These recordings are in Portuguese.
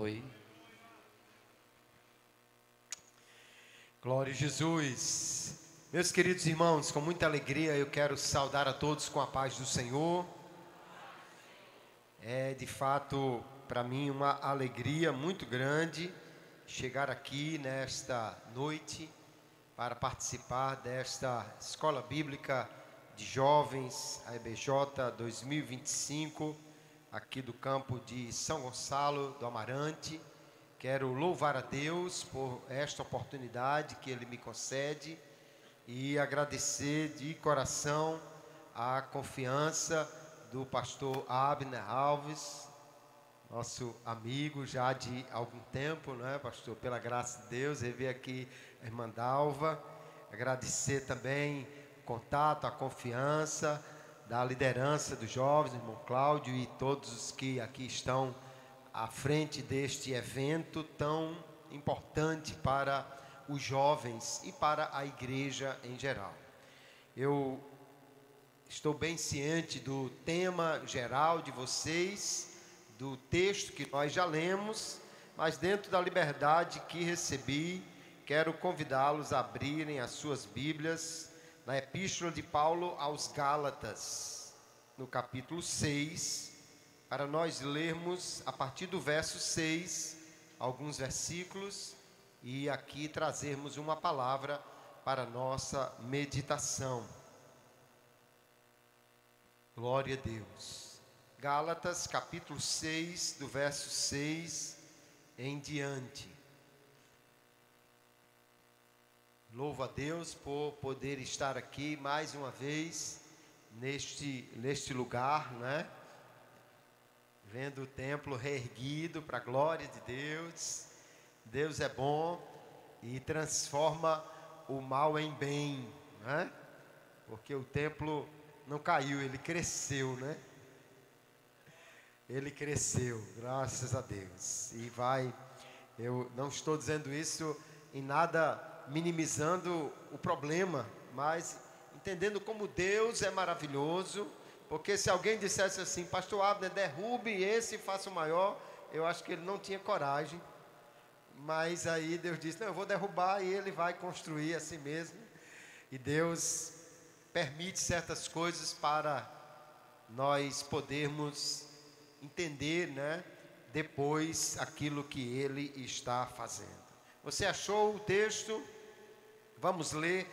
Oi. Glória a Jesus. Meus queridos irmãos, com muita alegria eu quero saudar a todos com a paz do Senhor. É de fato para mim uma alegria muito grande chegar aqui nesta noite para participar desta Escola Bíblica de Jovens, a EBJ 2025, aqui do campo de São Gonçalo do Amarante. Quero louvar a Deus por esta oportunidade que Ele me concede e agradecer de coração a confiança do pastor Abner Alves, nosso amigo já de algum tempo, não é, pastor? Pela graça de Deus, rever aqui a irmã Dalva, agradecer também o contato, a confiança da liderança dos jovens, irmão Cláudio e todos os que aqui estão à frente deste evento tão importante para os jovens e para a igreja em geral. Eu estou bem ciente do tema geral de vocês, do texto que nós já lemos, mas dentro da liberdade que recebi, quero convidá-los a abrirem as suas Bíblias na Epístola de Paulo aos Gálatas, no capítulo 6, para nós lermos a partir do verso 6, alguns versículos, e aqui trazermos uma palavra para nossa meditação. Glória a Deus. Gálatas, capítulo 6, do verso 6 em diante. Louvo a Deus por poder estar aqui mais uma vez neste lugar, né? Vendo o templo reerguido para a glória de Deus. Deus é bom e transforma o mal em bem, né? Porque o templo não caiu, ele cresceu, né? Ele cresceu, graças a Deus. E eu não estou dizendo isso em nada minimizando o problema, mas entendendo como Deus é maravilhoso. Porque se alguém dissesse assim, pastor Abner, derrube esse e faça o maior, eu acho que ele não tinha coragem. Mas aí Deus disse, não, eu vou derrubar e ele vai construir assim mesmo. E Deus permite certas coisas para nós podermos entender, né, depois aquilo que Ele está fazendo. Você achou o texto? Vamos ler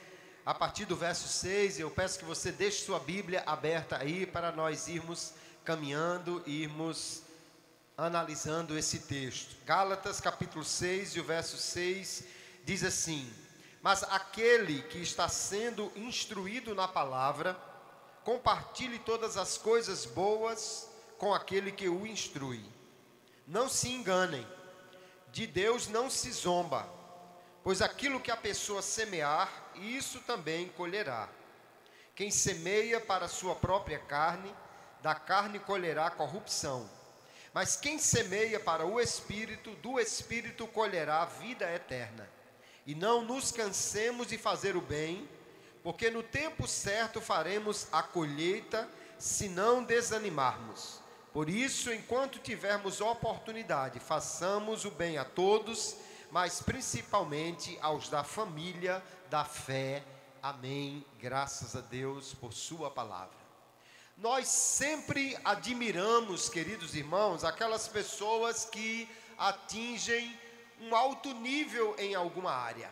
a partir do verso 6, eu peço que você deixe sua Bíblia aberta aí para nós irmos caminhando, irmos analisando esse texto. Gálatas capítulo 6 e o verso 6 diz assim: mas aquele que está sendo instruído na palavra, compartilhe todas as coisas boas com aquele que o instrui. Não se enganem, de Deus não se zomba, pois aquilo que a pessoa semear, isso também colherá. Quem semeia para a sua própria carne, da carne colherá corrupção. Mas quem semeia para o Espírito, do Espírito colherá vida eterna. E não nos cansemos de fazer o bem, porque no tempo certo faremos a colheita, se não desanimarmos. Por isso, enquanto tivermos oportunidade, façamos o bem a todos, mas principalmente aos da família da fé. Amém. Graças a Deus por sua palavra. Nós sempre admiramos, queridos irmãos, aquelas pessoas que atingem um alto nível em alguma área.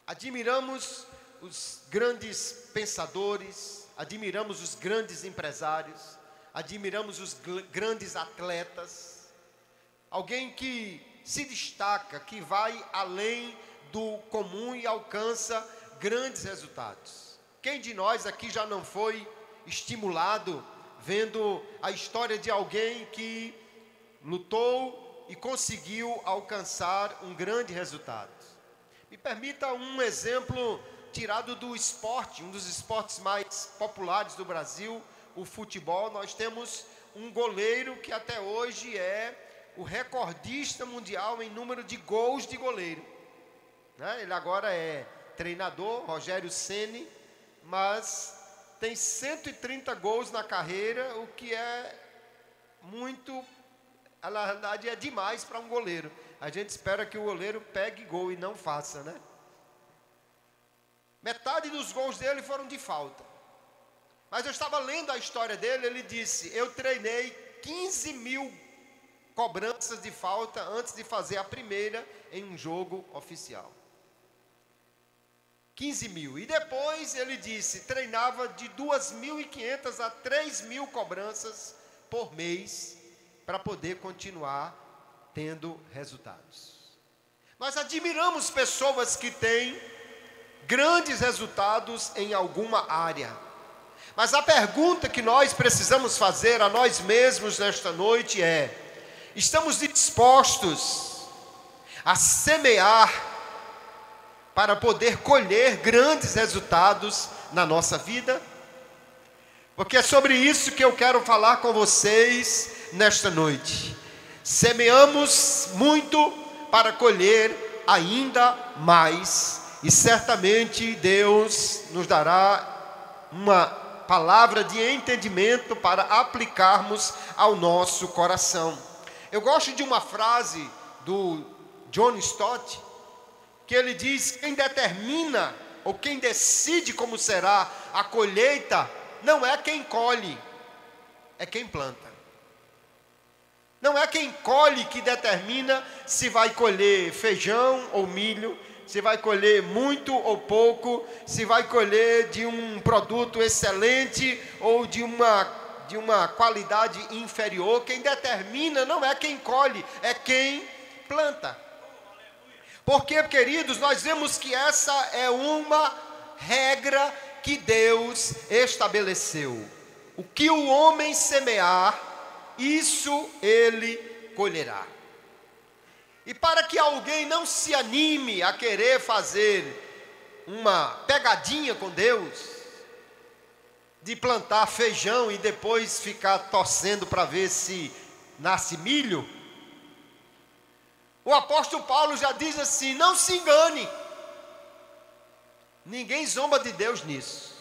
Admiramos os grandes pensadores, admiramos os grandes empresários, admiramos os grandes atletas. Alguém que se destaca, que vai além do comum e alcança grandes resultados. Quem de nós aqui já não foi estimulado vendo a história de alguém que lutou e conseguiu alcançar um grande resultado? Me permita um exemplo tirado do esporte, um dos esportes mais populares do Brasil, o futebol. Nós temos um goleiro que até hoje é o recordista mundial em número de gols de goleiro, né? Ele agora é treinador, Rogério Ceni, mas tem 130 gols na carreira, o que é muito Na realidade é demais para um goleiro. A gente espera que o goleiro pegue gol e não faça, né? Metade dos gols dele foram de falta. Mas eu estava lendo a história dele, ele disse: eu treinei 15 mil cobranças de falta antes de fazer a primeira em um jogo oficial. 15 mil. E depois ele disse, treinava de 2.500 a 3.000 cobranças por mês para poder continuar tendo resultados. Nós admiramos pessoas que têm grandes resultados em alguma área. Mas a pergunta que nós precisamos fazer a nós mesmos nesta noite é: estamos dispostos a semear para poder colher grandes resultados na nossa vida? Porque é sobre isso que eu quero falar com vocês nesta noite. Semeamos muito para colher ainda mais, e certamente Deus nos dará uma palavra de entendimento para aplicarmos ao nosso coração. Eu gosto de uma frase do John Stott, que ele diz: quem determina ou quem decide como será a colheita não é quem colhe, é quem planta. Não é quem colhe que determina se vai colher feijão ou milho, se vai colher muito ou pouco, se vai colher de um produto excelente ou de uma qualidade inferior. Quem determina não é quem colhe, é quem planta. Porque, queridos, nós vemos que essa é uma regra que Deus estabeleceu. O que o homem semear, isso ele colherá. E para que alguém não se anime a querer fazer uma pegadinha com Deus, de plantar feijão e depois ficar torcendo para ver se nasce milho, o apóstolo Paulo já diz assim: não se engane. Ninguém zomba de Deus nisso.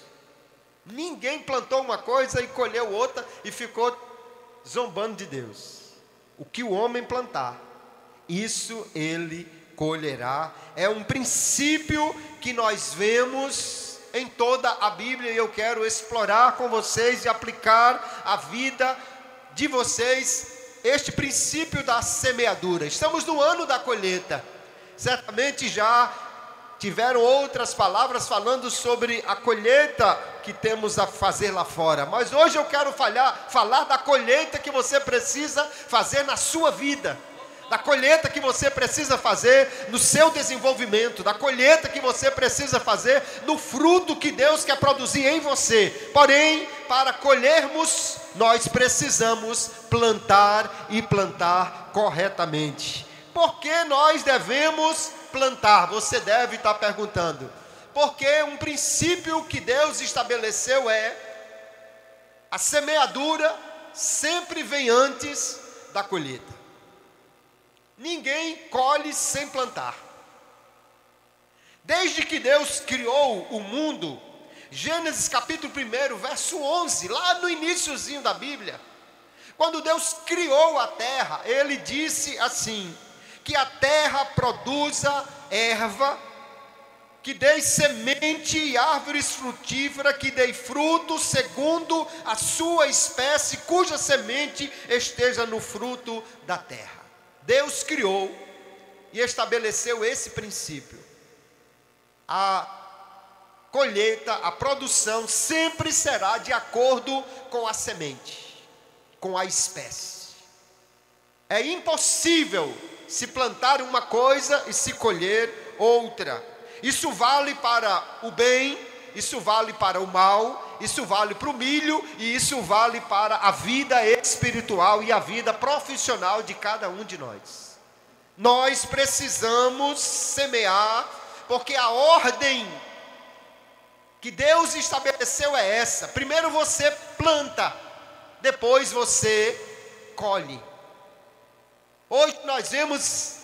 Ninguém plantou uma coisa e colheu outra e ficou zombando de Deus. O que o homem plantar, isso ele colherá. É um princípio que nós vemos em toda a Bíblia, e eu quero explorar com vocês e aplicar à vida de vocês este princípio da semeadura. Estamos no ano da colheita. Certamente já tiveram outras palavras falando sobre a colheita que temos a fazer lá fora, mas hoje eu quero falar da colheita que você precisa fazer na sua vida, da colheita que você precisa fazer no seu desenvolvimento, da colheita que você precisa fazer no fruto que Deus quer produzir em você. Porém, para colhermos, nós precisamos plantar e plantar corretamente. Por que nós devemos plantar? Você deve estar perguntando. Porque um princípio que Deus estabeleceu é: a semeadura sempre vem antes da colheita. Ninguém colhe sem plantar. Desde que Deus criou o mundo, Gênesis capítulo 1, verso 11, lá no iniciozinho da Bíblia, quando Deus criou a terra, Ele disse assim: que a terra produza erva, que dê semente e árvores frutíferas, que dê fruto segundo a sua espécie, cuja semente esteja no fruto da terra. Deus criou e estabeleceu esse princípio. A colheita, a produção sempre será de acordo com a semente, com a espécie. É impossível se plantar uma coisa e se colher outra. Isso vale para o bem, isso vale para o mal, isso vale para o milho e isso vale para a vida espiritual e a vida profissional de cada um de nós. Nós precisamos semear, porque a ordem que Deus estabeleceu é essa: primeiro você planta, depois você colhe. Hoje nós vemos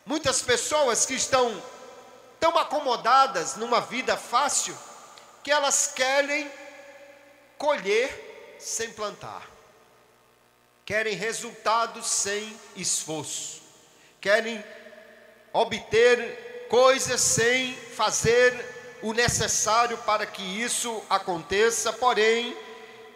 muitas pessoas que estão tão acomodadas numa vida fácil, que elas querem colher sem plantar. querem resultados sem esforço, querem obter coisas sem fazer o necessário para que isso aconteça. Porém,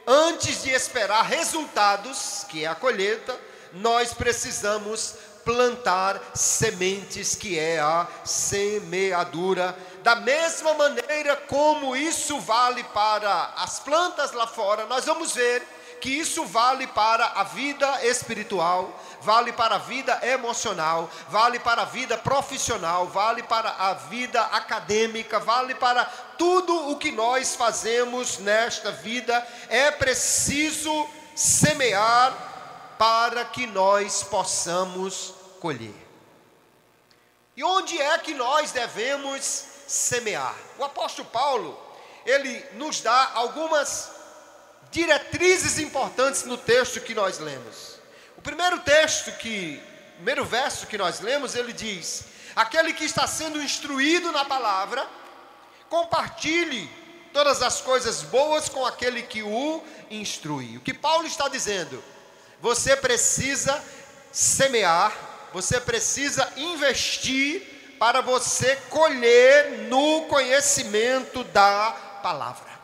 antes de esperar resultados, que é a colheita, nós precisamos plantar sementes, que é a semeadura. Da mesma maneira como isso vale para as plantas lá fora, nós vamos ver que isso vale para a vida espiritual, vale para a vida emocional, vale para a vida profissional, vale para a vida acadêmica, vale para tudo o que nós fazemos nesta vida. É preciso semear para que nós possamos colher. E onde é que nós devemos semear? O apóstolo Paulo, ele nos dá algumas diretrizes importantes no texto que nós lemos. O primeiro verso que nós lemos, ele diz: aquele que está sendo instruído na palavra, compartilhe todas as coisas boas com aquele que o instrui. O que Paulo está dizendo? Você precisa semear, você precisa investir para você colher no conhecimento da palavra.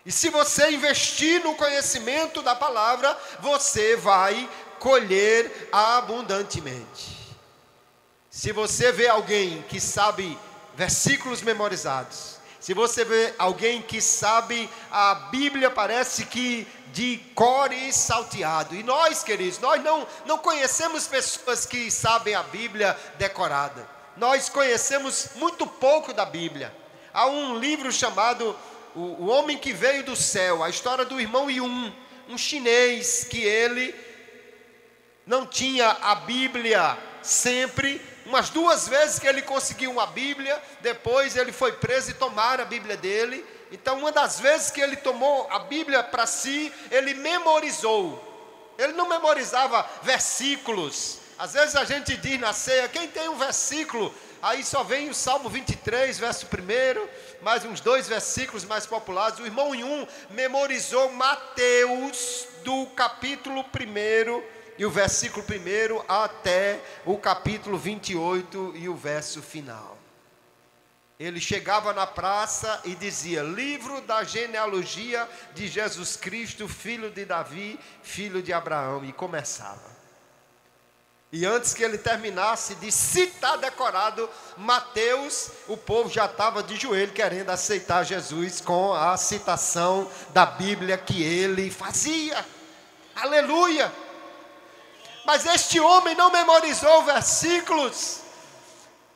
E se você investir no conhecimento da palavra, você vai colher abundantemente. Se você vê alguém que sabe versículos memorizados, se você vê alguém que sabe a Bíblia, parece que de cor e salteado. E nós, queridos, nós não conhecemos pessoas que sabem a Bíblia decorada. Nós conhecemos muito pouco da Bíblia. Há um livro chamado O Homem que Veio do Céu, a história do irmão Yun, um chinês que ele não tinha a Bíblia sempre. Umas 2 vezes que ele conseguiu uma Bíblia, depois ele foi preso e tomaram a Bíblia dele. Então, uma das vezes que ele tomou a Bíblia para si, ele memorizou. Ele não memorizava versículos. Às vezes a gente diz na ceia: quem tem um versículo? Aí só vem o Salmo 23, verso 1, mais uns 2 versículos mais populares. O irmão Yun memorizou Mateus do capítulo 1 e o versículo 1 até o capítulo 28 e o verso final. Ele chegava na praça e dizia: livro da genealogia de Jesus Cristo, filho de Davi, filho de Abraão, e começava. E antes que ele terminasse de citar decorado Mateus, o povo já estava de joelho querendo aceitar Jesus com a citação da Bíblia que ele fazia. Aleluia! Mas este homem não memorizou versículos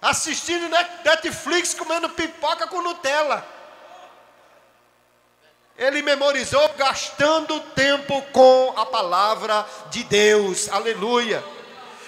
assistindo Netflix, comendo pipoca com Nutella. Ele memorizou gastando tempo com a palavra de Deus. Aleluia!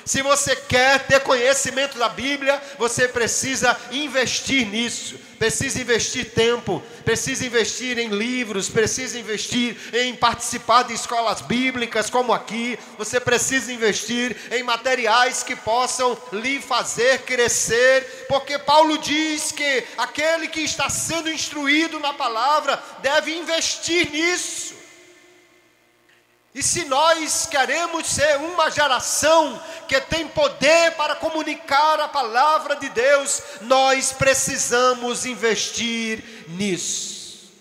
Se você quer ter conhecimento da Bíblia, você precisa investir nisso. Precisa investir tempo, precisa investir em livros, precisa investir em participar de escolas bíblicas como aqui. Você precisa investir em materiais que possam lhe fazer crescer, porque Paulo diz que aquele que está sendo instruído na palavra deve investir nisso. E se nós queremos ser uma geração que tem poder para comunicar a palavra de Deus, nós precisamos investir nisso.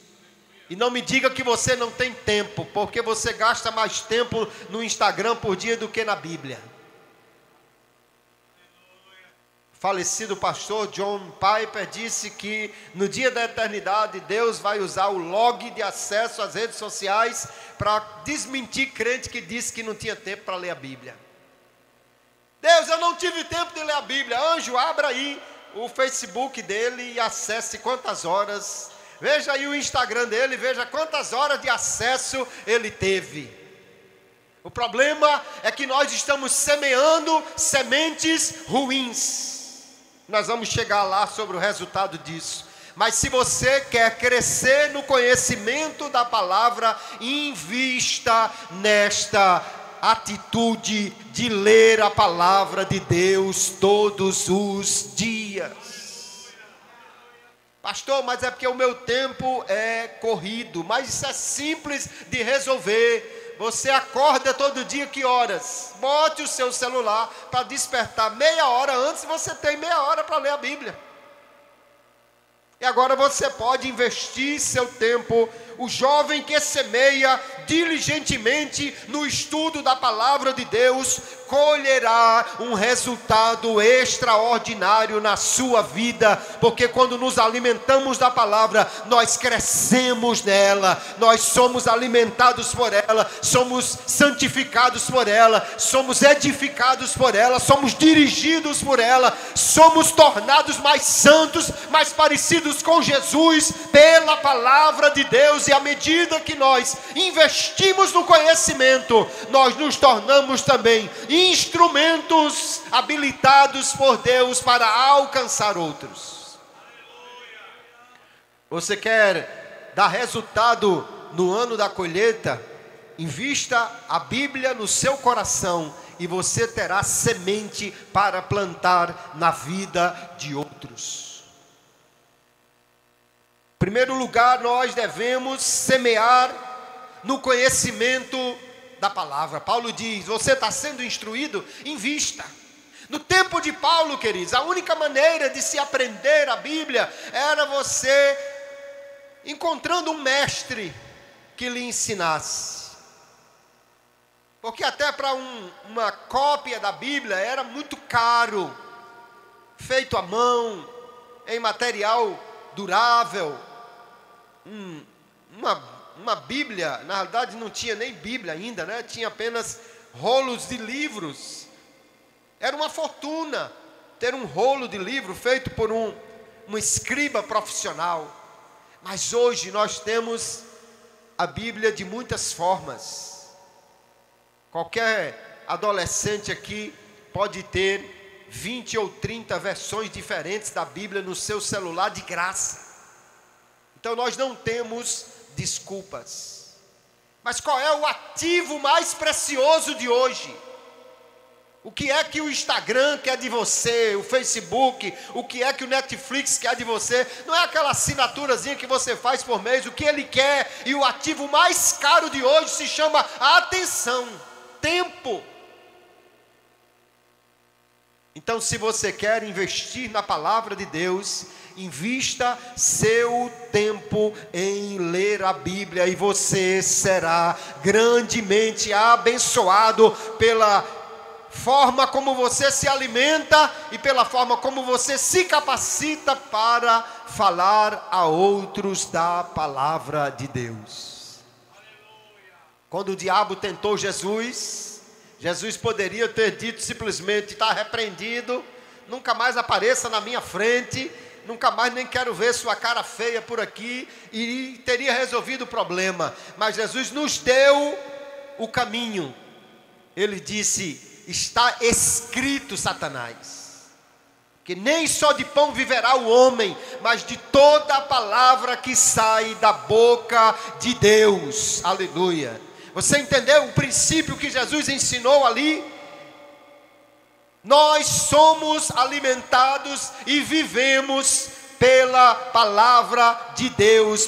E não me diga que você não tem tempo, porque você gasta mais tempo no Instagram por dia do que na Bíblia. Falecido pastor John Piper disse que no dia da eternidade Deus vai usar o log de acesso às redes sociais para desmentir crente que disse que não tinha tempo para ler a Bíblia. Deus, eu não tive tempo de ler a Bíblia. Anjo, abra aí o Facebook dele e acesse quantas horas. Veja aí o Instagram dele, veja quantas horas de acesso ele teve. O problema é que nós estamos semeando sementes ruins. Nós vamos chegar lá sobre o resultado disso. Mas se você quer crescer no conhecimento da palavra, invista nesta atitude de ler a palavra de Deus todos os dias. Pastor, mas é porque o meu tempo é corrido. Mas isso é simples de resolver. você acorda todo dia que horas? Bote o seu celular para despertar meia hora antes, você tem meia hora para ler a Bíblia. E agora você pode investir seu tempo. O jovem que semeia diligentemente no estudo da palavra de Deus, colherá um resultado extraordinário na sua vida, porque quando nos alimentamos da palavra, nós crescemos nela, nós somos alimentados por ela, somos santificados por ela, somos edificados por ela, somos dirigidos por ela, somos tornados mais santos, mais parecidos com Jesus, pela palavra de Deus. E à medida que nós investimos no conhecimento, nós nos tornamos também instrumentos habilitados por Deus para alcançar outros. Você quer dar resultado no ano da colheita? Invista a Bíblia no seu coração e você terá semente para plantar na vida de outros. Em primeiro lugar, nós devemos semear no conhecimento da palavra. Paulo diz: você está sendo instruído? Invista. No tempo de Paulo, queridos, a única maneira de se aprender a Bíblia era você encontrando um mestre que lhe ensinasse. Porque até para uma cópia da Bíblia era muito caro, feito à mão, em material durável. Uma Bíblia, na realidade não tinha nem Bíblia ainda, né? Tinha apenas rolos de livros. Era uma fortuna ter um rolo de livro feito por um escriba profissional. Mas hoje nós temos a Bíblia de muitas formas. Qualquer adolescente aqui pode ter 20 ou 30 versões diferentes da Bíblia no seu celular de graça. Então nós não temos desculpas. Mas qual é o ativo mais precioso de hoje? O que é que o Instagram quer de você, o Facebook, o que é que o Netflix quer de você? Não é aquela assinaturazinha que você faz por mês. O que ele quer, e o ativo mais caro de hoje se chama atenção, tempo. Então, se você quer investir na palavra de Deus, invista seu tempo em ler a Bíblia e você será grandemente abençoado pela forma como você se alimenta e pela forma como você se capacita para falar a outros da palavra de Deus. Quando o diabo tentou Jesus, Jesus poderia ter dito simplesmente: está repreendido, nunca mais apareça na minha frente, nunca mais nem quero ver sua cara feia por aqui, e teria resolvido o problema. Mas Jesus nos deu o caminho. Ele disse: está escrito, Satanás, que nem só de pão viverá o homem, mas de toda a palavra que sai da boca de Deus. Aleluia. Você entendeu o princípio que Jesus ensinou ali? Nós somos alimentados e vivemos pela palavra de Deus,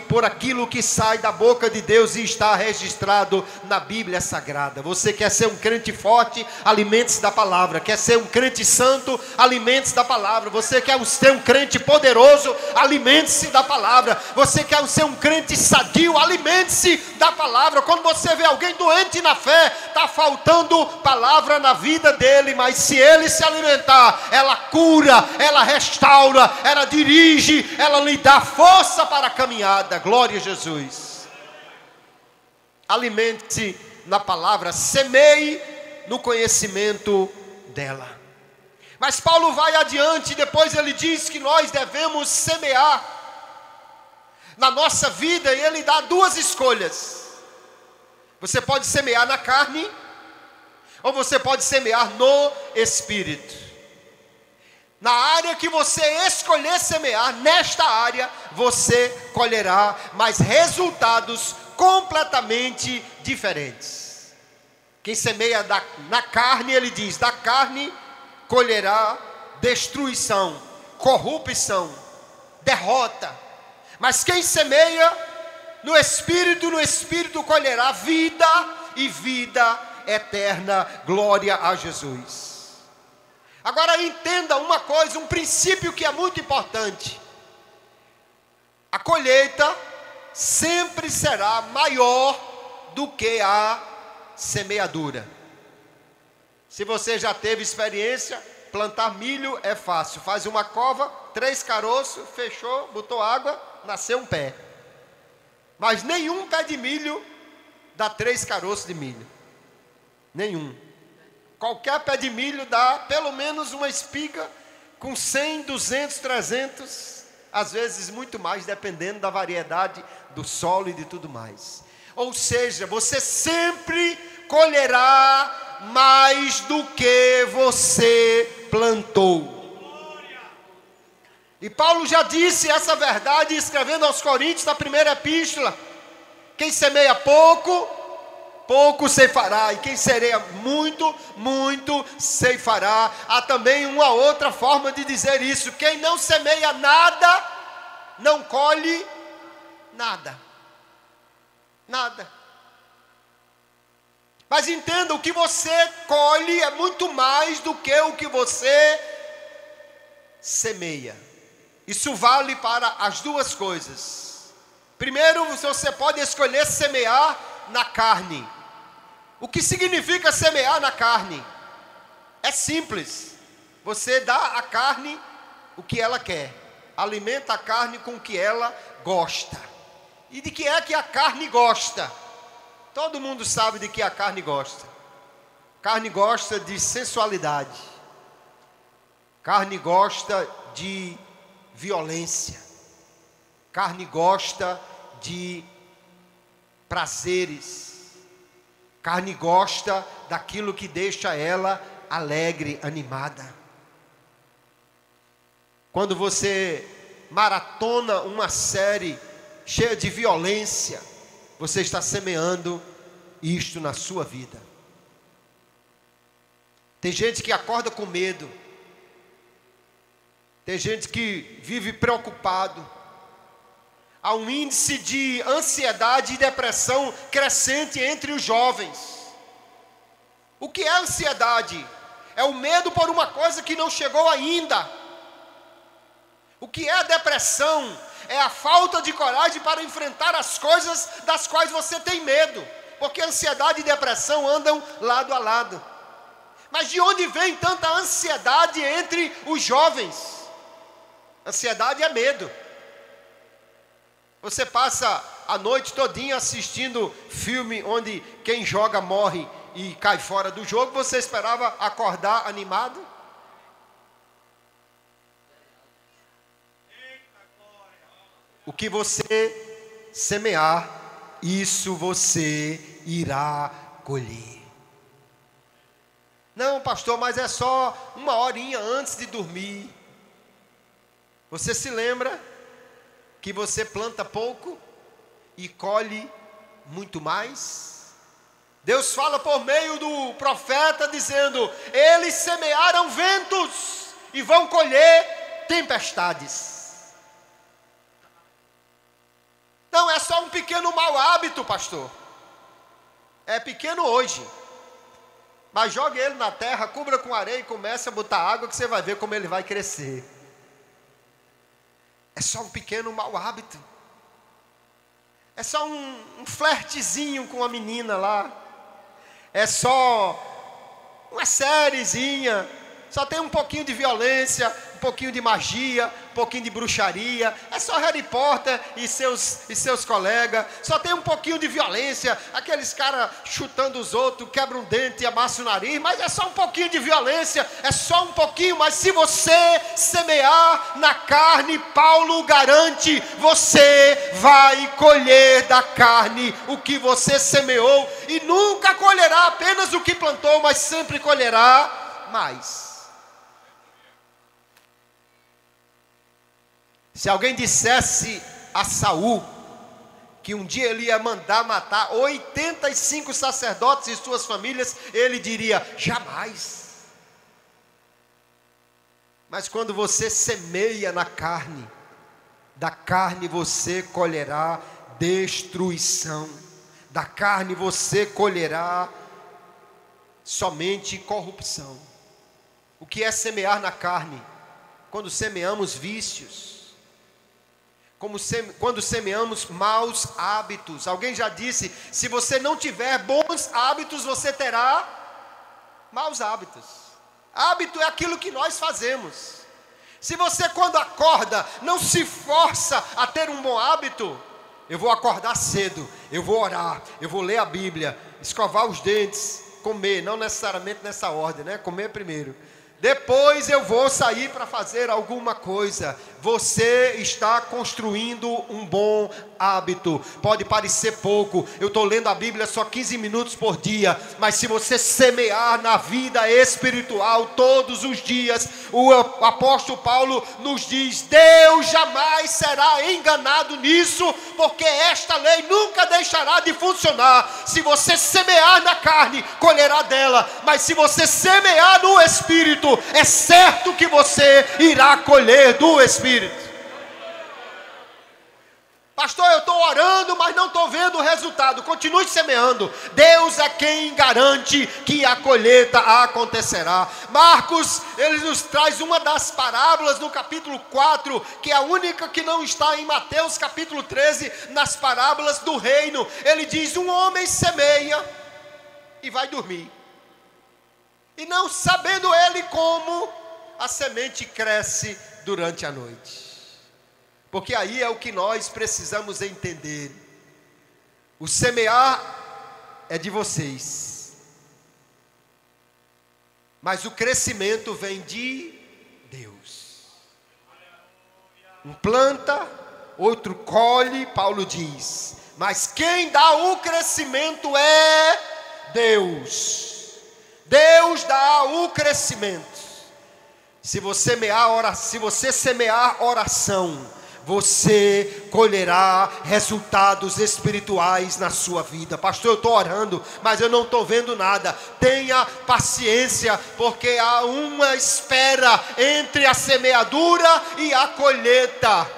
por aquilo que sai da boca de Deus e está registrado na Bíblia Sagrada. Você quer ser um crente forte? Alimente-se da palavra. Quer ser um crente santo? Alimente-se da palavra. Você quer ser um crente poderoso? Alimente-se da palavra. Você quer ser um crente sadio? Alimente-se da palavra. Quando você vê alguém doente na fé, está faltando palavra na vida dele, mas se ele se alimentar, ela cura, ela restaura, ela dirige, ela lhe dá força para a caminhada. Glória a Jesus. Alimente-se na palavra, semeie no conhecimento dela. Mas Paulo vai adiante, depois ele diz que nós devemos semear na nossa vida, e ele dá duas escolhas. Você pode semear na carne, ou você pode semear no Espírito. Na área que você escolher semear, nesta área você colherá mais resultados completamente diferentes. Quem semeia na carne, ele diz, da carne colherá destruição, corrupção, derrota. Mas quem semeia no Espírito colherá vida e vida eterna. Glória a Jesus. Agora entenda uma coisa, um princípio que é muito importante. A colheita sempre será maior do que a semeadura. Se você já teve experiência, plantar milho é fácil. Faz uma cova, 3 caroços, fechou, botou água, nasceu um pé. Mas nenhum pé de milho dá 3 caroços de milho. Nenhum. Qualquer pé de milho dá pelo menos uma espiga com 100, 200, 300, às vezes muito mais, dependendo da variedade do solo e de tudo mais. Ou seja, você sempre colherá mais do que você plantou. E Paulo já disse essa verdade escrevendo aos Coríntios na primeira epístola: quem semeia pouco, pouco ceifará, e quem semeia muito, muito ceifará. Há também uma outra forma de dizer isso: quem não semeia nada, não colhe nada. Nada. Mas entenda, o que você colhe é muito mais do que o que você semeia. Isso vale para as duas coisas. Primeiro, você pode escolher semear na carne. O que significa semear na carne? É simples. Você dá à carne o que ela quer. Alimenta a carne com o que ela gosta. E de que é que a carne gosta? Todo mundo sabe de que a carne gosta. Carne gosta de sensualidade. Carne gosta de violência. Carne gosta de prazeres. Carne gosta daquilo que deixa ela alegre, animada. Quando você maratona uma série cheia de violência, você está semeando isto na sua vida. Tem gente que acorda com medo. Tem gente que vive preocupado. Há um índice de ansiedade e depressão crescente entre os jovens. O que é ansiedade? É o medo por uma coisa que não chegou ainda. O que é depressão? É a falta de coragem para enfrentar as coisas das quais você tem medo. Porque ansiedade e depressão andam lado a lado. Mas de onde vem tanta ansiedade entre os jovens? Ansiedade é medo. Você passa a noite todinha assistindo filme onde quem joga morre e cai fora do jogo. Você esperava acordar animado? O que você semear, isso você irá colher. Não, pastor, mas é só uma horinha antes de dormir. Você se lembra que você planta pouco e colhe muito mais? Deus fala por meio do profeta dizendo: eles semearam ventos e vão colher tempestades. Não é só um pequeno mau hábito, pastor. É pequeno hoje. Mas jogue ele na terra, cubra com areia e comece a botar água que você vai ver como ele vai crescer. É só um pequeno mau hábito. É só um flertezinho com a menina lá. É só uma sériezinha. Só tem um pouquinho de violência, um pouquinho de magia, um pouquinho de bruxaria. É só Harry Potter e seus colegas. Só tem um pouquinho de violência. Aqueles caras chutando os outros, quebram um dente e amassam o nariz. Mas é só um pouquinho de violência. É só um pouquinho. Mas se você semear na carne, Paulo garante, você vai colher da carne o que você semeou. E nunca colherá apenas o que plantou, mas sempre colherá mais. Se alguém dissesse a Saul que um dia ele ia mandar matar 85 sacerdotes e suas famílias, ele diria: jamais. Mas quando você semeia na carne, da carne você colherá destruição. Da carne você colherá somente corrupção. O que é semear na carne? Quando semeamos vícios, quando semeamos maus hábitos. Alguém já disse, se você não tiver bons hábitos, você terá maus hábitos. Hábito é aquilo que nós fazemos. Se você, quando acorda, não se força a ter um bom hábito, eu vou acordar cedo, eu vou orar, eu vou ler a Bíblia, escovar os dentes, comer, não necessariamente nessa ordem, né? Comer primeiro. Depois eu vou sair para fazer alguma coisa. Você está construindo um bom hábito. Pode parecer pouco. Eu estou lendo a Bíblia só 15 minutos por dia. Mas se você semear na vida espiritual todos os dias, o apóstolo Paulo nos diz: Deus jamais será enganado nisso, porque esta lei nunca deixará de funcionar. Se você semear na carne, colherá dela. Mas se você semear no Espírito, é certo que você irá colher do Espírito. Pastor, eu estou orando, mas não estou vendo o resultado. Continue semeando. Deus é quem garante que a colheita acontecerá. Marcos, ele nos traz uma das parábolas no capítulo 4, que é a única que não está em Mateus capítulo 13, nas parábolas do reino. Ele diz: um homem semeia e vai dormir. E não sabendo ele como, a semente cresce durante a noite. Porque aí é o que nós precisamos entender. O semear é de vocês, mas o crescimento vem de Deus. Um planta, outro colhe, Paulo diz, mas quem dá o crescimento é Deus. Deus dá o crescimento. Se você semear oração, você colherá resultados espirituais na sua vida. Pastor, eu estou orando, mas eu não estou vendo nada. Tenha paciência, porque há uma espera entre a semeadura e a colheita.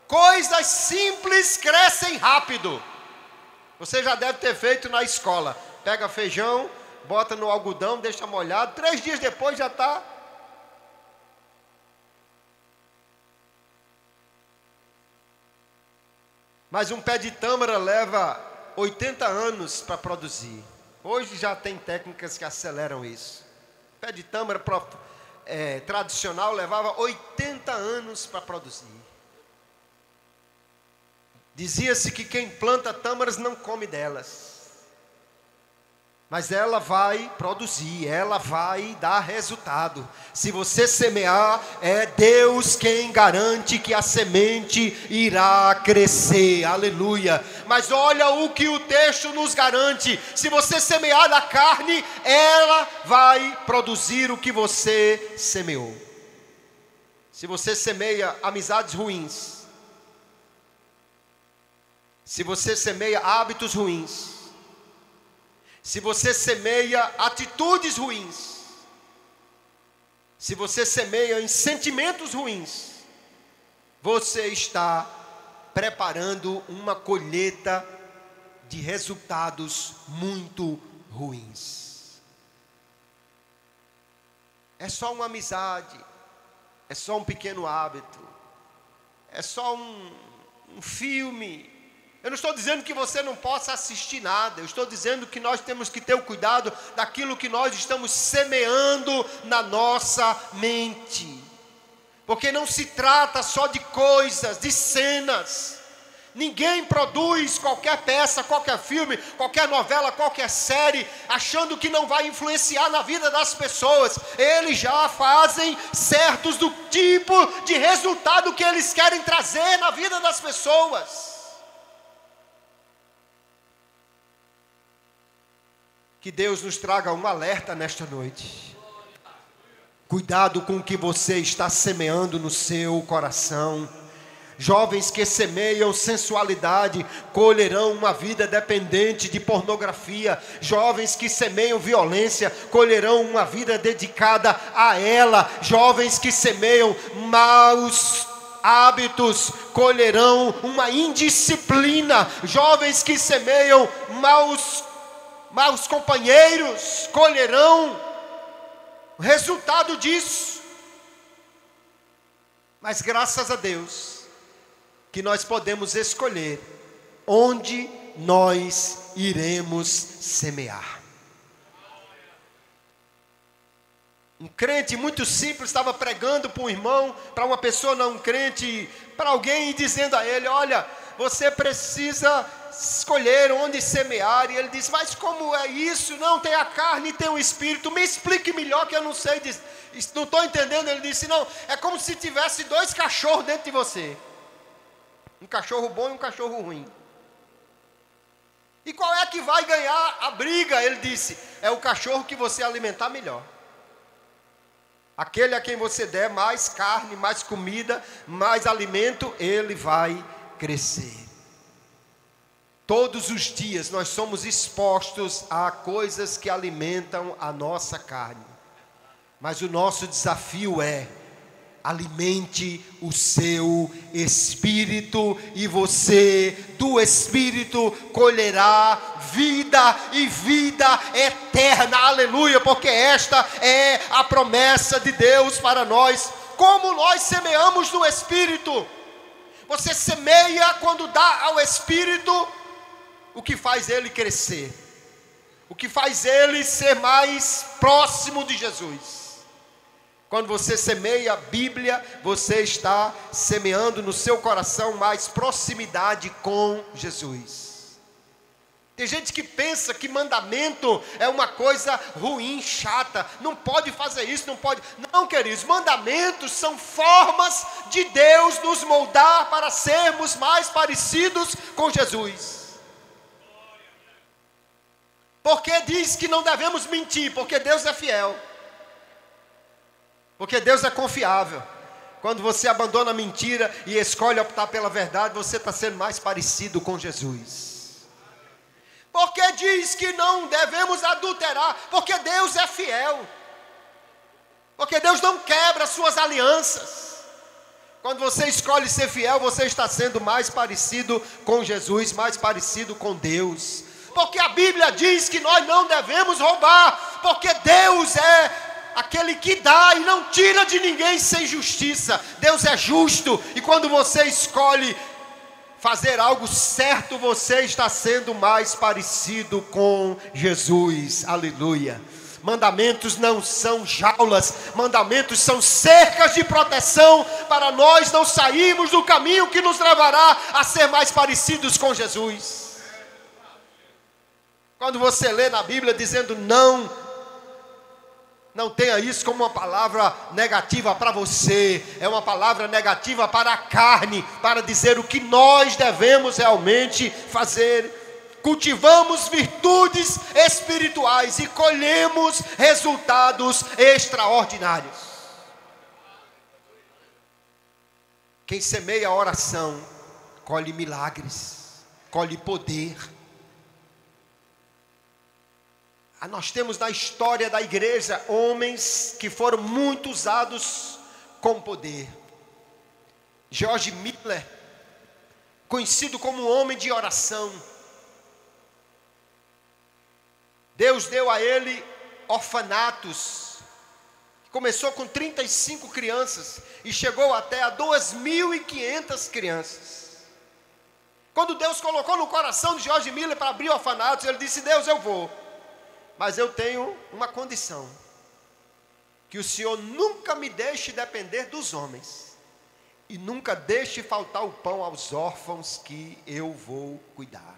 Coisas simples crescem rápido. Você já deve ter feito na escola. Pega feijão, bota no algodão, deixa molhado, 3 dias depois já está. Mas um pé de tâmara leva 80 anos para produzir. Hoje já tem técnicas que aceleram isso. Pé de tâmara tradicional levava 80 anos para produzir. Dizia-se que quem planta tâmaras não come delas. Mas ela vai produzir, ela vai dar resultado. Se você semear, é Deus quem garante que a semente irá crescer. Aleluia. Mas olha o que o texto nos garante. Se você semear na carne, ela vai produzir o que você semeou. Se você semeia amizades ruins, se você semeia hábitos ruins, se você semeia atitudes ruins, se você semeia em sentimentos ruins, você está preparando uma colheita de resultados muito ruins. É só uma amizade, é só um pequeno hábito, é só um filme. Eu não estou dizendo que você não possa assistir nada. Eu estou dizendo que nós temos que ter o cuidado daquilo que nós estamos semeando na nossa mente. Porque não se trata só de coisas, de cenas. Ninguém produz qualquer peça, qualquer filme, qualquer novela, qualquer série, achando que não vai influenciar na vida das pessoas. Eles já fazem certos do tipo de resultado que eles querem trazer na vida das pessoas. Que Deus nos traga um alerta nesta noite. Cuidado com o que você está semeando no seu coração. Jovens que semeiam sensualidade colherão uma vida dependente de pornografia. Jovens que semeiam violência colherão uma vida dedicada a ela. Jovens que semeiam maus hábitos colherão uma indisciplina. Jovens que semeiam maus companheiros colherão o resultado disso. Mas graças a Deus que nós podemos escolher onde nós iremos semear. Um crente muito simples estava pregando para um irmão, para uma pessoa não crente, para alguém, e dizendo a ele: olha, você precisa escolher onde semear. E ele disse: mas como é isso? Não, tem a carne e tem o espírito. Me explique melhor, que eu não sei, não estou entendendo. Ele disse: não, é como se tivesse 2 cachorros dentro de você, um cachorro bom e um cachorro ruim. E qual é que vai ganhar a briga? Ele disse: é o cachorro que você alimentar melhor. Aquele a quem você der mais carne, mais comida, mais alimento, ele vai crescer. Todos os dias nós somos expostos a coisas que alimentam a nossa carne. Mas o nosso desafio é: alimente o seu espírito, e você do espírito colherá vida e vida eterna. Aleluia, porque esta é a promessa de Deus para nós. Como nós semeamos no espírito? Você semeia quando dá ao espírito o que faz ele crescer, o que faz ele ser mais próximo de Jesus. Quando você semeia a Bíblia, você está semeando no seu coração mais proximidade com Jesus. Tem gente que pensa que mandamento é uma coisa ruim, chata, não pode fazer isso, não pode. Não, queridos, mandamentos são formas de Deus nos moldar para sermos mais parecidos com Jesus. Porque diz que não devemos mentir, porque Deus é fiel. Porque Deus é confiável. Quando você abandona a mentira e escolhe optar pela verdade, você está sendo mais parecido com Jesus. Porque diz que não devemos adulterar, porque Deus é fiel. Porque Deus não quebra suas alianças. Quando você escolhe ser fiel, você está sendo mais parecido com Jesus, mais parecido com Deus. Porque a Bíblia diz que nós não devemos roubar, porque Deus é aquele que dá e não tira de ninguém sem justiça. Deus é justo, e quando você escolhe fazer algo certo, você está sendo mais parecido com Jesus. Aleluia. Mandamentos não são jaulas, mandamentos são cercas de proteção para nós não sairmos do caminho que nos levará a ser mais parecidos com Jesus. Quando você lê na Bíblia dizendo não tenha isso como uma palavra negativa para você, é uma palavra negativa para a carne, para dizer o que nós devemos realmente fazer. Cultivamos virtudes espirituais e colhemos resultados extraordinários. Quem semeia a oração, colhe milagres, colhe poder. Nós temos na história da igreja homens que foram muito usados com poder. George Miller, conhecido como um homem de oração. Deus deu a ele orfanatos. Começou com 35 crianças e chegou até a 2.500 crianças. Quando Deus colocou no coração de George Miller para abrir orfanatos, ele disse: Deus, eu vou. Mas eu tenho uma condição: que o Senhor nunca me deixe depender dos homens, e nunca deixe faltar o pão aos órfãos que eu vou cuidar.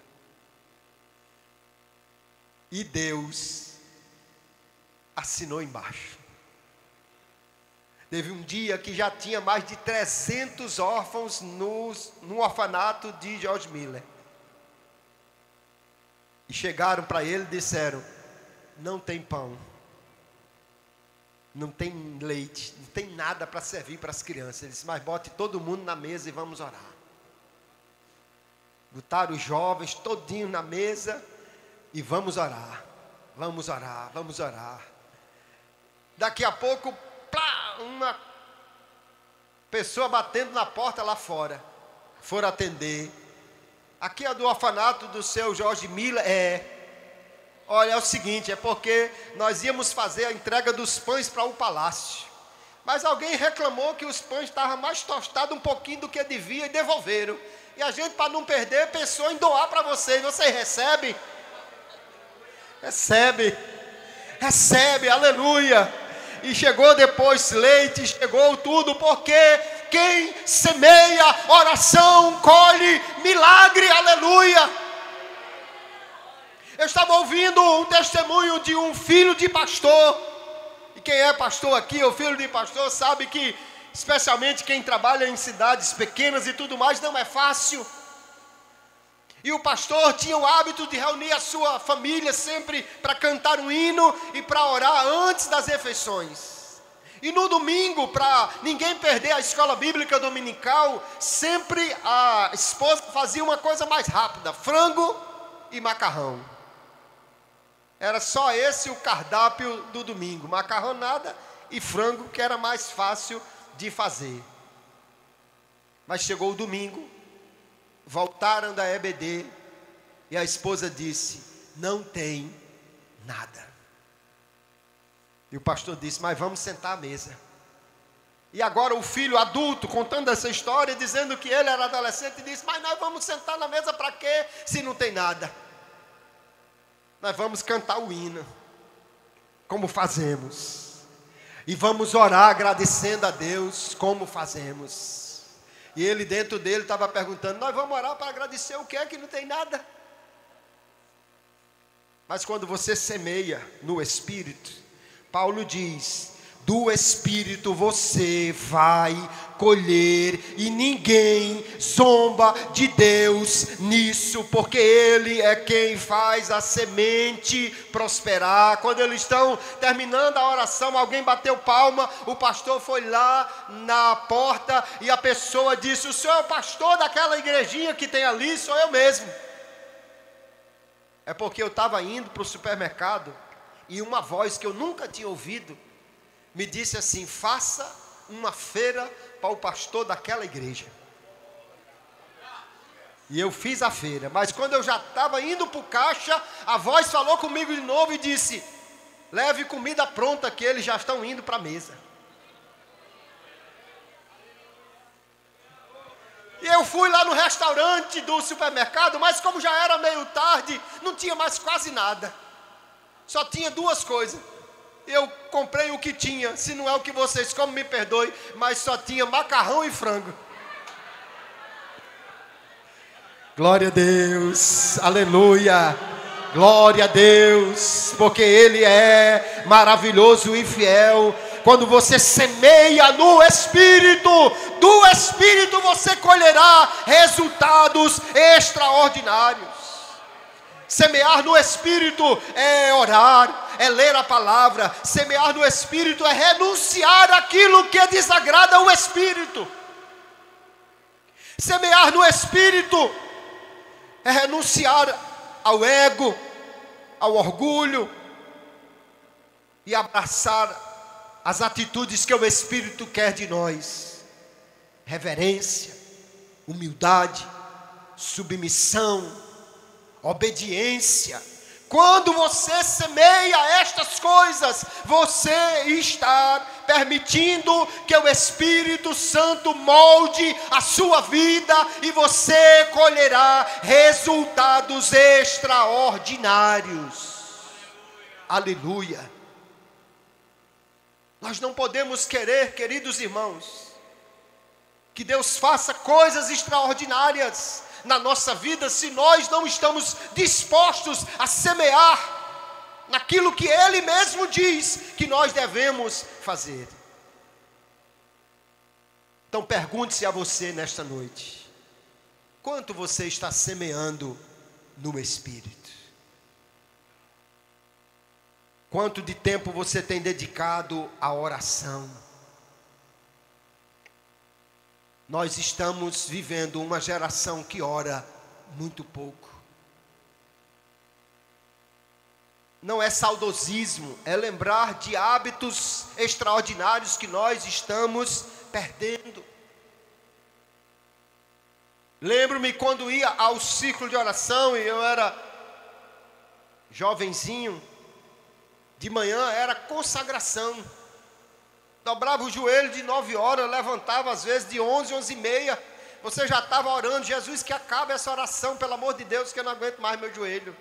E Deus assinou embaixo. Teve um dia que já tinha mais de 300 órfãos no orfanato de George Miller. E chegaram para ele e disseram: não tem pão, não tem leite, não tem nada para servir para as crianças. Ele disse: mas bote todo mundo na mesa e vamos orar. Botaram os jovens todinho na mesa e vamos orar, vamos orar, vamos orar. Daqui a pouco, plá, Pessoa batendo na porta lá fora. Foram atender. Aqui é do orfanato do seu Jorge Miller. Olha, é o seguinte, é porque nós íamos fazer a entrega dos pães para o palácio. Mas alguém reclamou que os pães estavam mais tostados um pouquinho do que devia e devolveram. E a gente, para não perder, pensou em doar para vocês. Vocês recebem? Recebe, aleluia. E chegou depois leite, chegou tudo, porque quem semeia oração, colhe milagre, aleluia. Eu estava ouvindo um testemunho de um filho de pastor. E quem é pastor aqui, ou filho de pastor, sabe que, especialmente quem trabalha em cidades pequenas e tudo mais, não é fácil. E o pastor tinha o hábito de reunir a sua família sempre para cantar um hino e para orar antes das refeições. E no domingo, para ninguém perder a escola bíblica dominical, sempre a esposa fazia uma coisa mais rápida: frango e macarrão. Era só esse o cardápio do domingo: macarronada e frango, que era mais fácil de fazer. Mas chegou o domingo, voltaram da EBD e a esposa disse: não tem nada. E o pastor disse: mas vamos sentar à mesa. E agora o filho adulto contando essa história, dizendo que ele era adolescente, disse: mas nós vamos sentar na mesa para quê se não tem nada? Nós vamos cantar o hino, como fazemos, e vamos orar agradecendo a Deus, como fazemos. E ele dentro dele estava perguntando: nós vamos orar para agradecer o que é que não tem nada? Mas quando você semeia no Espírito, Paulo diz: do Espírito você vai colher, e ninguém zomba de Deus nisso, porque Ele é quem faz a semente prosperar. Quando eles estão terminando a oração, alguém bateu palma, o pastor foi lá na porta e a pessoa disse: o senhor é o pastor daquela igrejinha que tem ali? Sou eu mesmo. É porque eu estava indo para o supermercado e uma voz que eu nunca tinha ouvido me disse assim: faça uma feira para o pastor daquela igreja. E eu fiz a feira, mas quando eu já estava indo para o caixa, a voz falou comigo de novo e disse: leve comida pronta que eles já estão indo para a mesa. E eu fui lá no restaurante do supermercado, mas como já era meio tarde, não tinha mais quase nada. Só tinha duas coisas. Eu comprei o que tinha, se não é o que vocês comem, me perdoe, mas só tinha macarrão e frango. Glória a Deus, aleluia, glória a Deus, porque Ele é maravilhoso e fiel. Quando você semeia no Espírito, do Espírito você colherá resultados extraordinários. Semear no Espírito é orar, é ler a palavra. Semear no Espírito é renunciar àquilo que desagrada ao Espírito. Semear no Espírito é renunciar ao ego, ao orgulho e abraçar as atitudes que o Espírito quer de nós: reverência, humildade, submissão, obediência. Quando você semeia estas coisas, você está permitindo que o Espírito Santo molde a sua vida e você colherá resultados extraordinários. Aleluia. Nós não podemos querer, queridos irmãos, que Deus faça coisas extraordinárias na nossa vida se nós não estamos dispostos a semear naquilo que Ele mesmo diz que nós devemos fazer. Então pergunte-se a você nesta noite: quanto você está semeando no Espírito? Quanto de tempo você tem dedicado à oração? Nós estamos vivendo uma geração que ora muito pouco. Não é saudosismo, é lembrar de hábitos extraordinários que nós estamos perdendo. Lembro-me quando ia ao círculo de oração e eu era jovenzinho, de manhã era consagração. Dobrava o joelho de 9 horas, levantava às vezes de 11, 11h30. Você já estava orando, Jesus, que acabe essa oração, pelo amor de Deus, que eu não aguento mais meu joelho.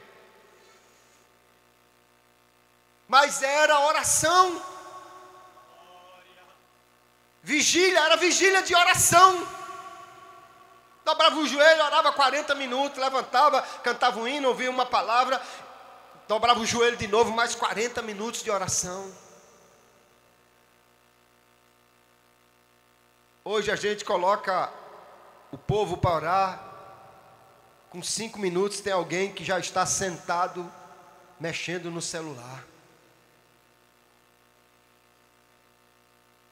Mas era oração. Vigília, era vigília de oração. Dobrava o joelho, orava 40 minutos, levantava, cantava um hino, ouvia uma palavra, dobrava o joelho de novo, mais 40 minutos de oração. Hoje a gente coloca o povo para orar, com 5 minutos tem alguém que já está sentado, mexendo no celular.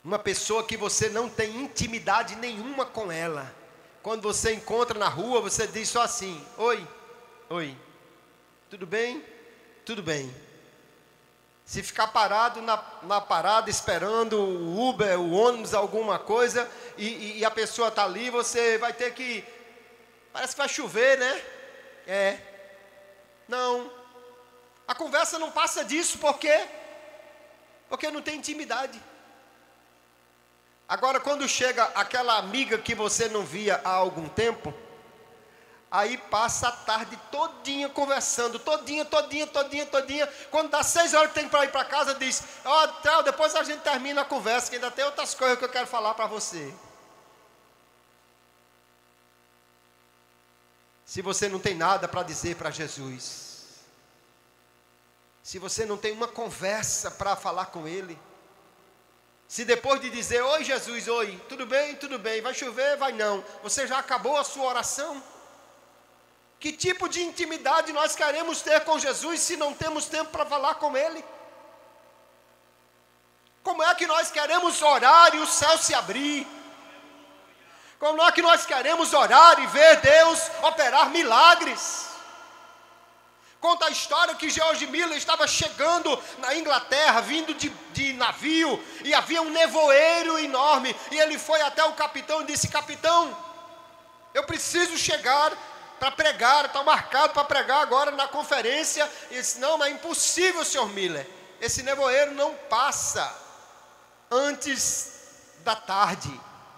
Uma pessoa que você não tem intimidade nenhuma com ela. Quando você encontra na rua, você diz só assim: oi, oi, tudo bem? Tudo bem. Se ficar parado na parada, esperando o Uber, o ônibus, alguma coisa, e a pessoa está ali, você vai ter que... Parece que vai chover, né? Não. A conversa não passa disso, por quê? Porque não tem intimidade. Agora, quando chega aquela amiga que você não via há algum tempo, aí passa a tarde todinha conversando, todinha. Quando dá 6 horas que tem para ir para casa, diz: ó, depois a gente termina a conversa, que ainda tem outras coisas que eu quero falar para você. Se você não tem nada para dizer para Jesus, se você não tem uma conversa para falar com Ele, se depois de dizer: oi Jesus, oi, tudo bem, vai chover, vai não, você já acabou a sua oração? Que tipo de intimidade nós queremos ter com Jesus se não temos tempo para falar com Ele? Como é que nós queremos orar e o céu se abrir? Como é que nós queremos orar e ver Deus operar milagres? Conta a história que George Miller estava chegando na Inglaterra, vindo de navio, e havia um nevoeiro enorme, e ele foi até o capitão e disse: capitão, eu preciso chegar para pregar, está marcado para pregar agora na conferência. E ele disse: não, mas é impossível, senhor Miller, esse nevoeiro não passa antes da tarde.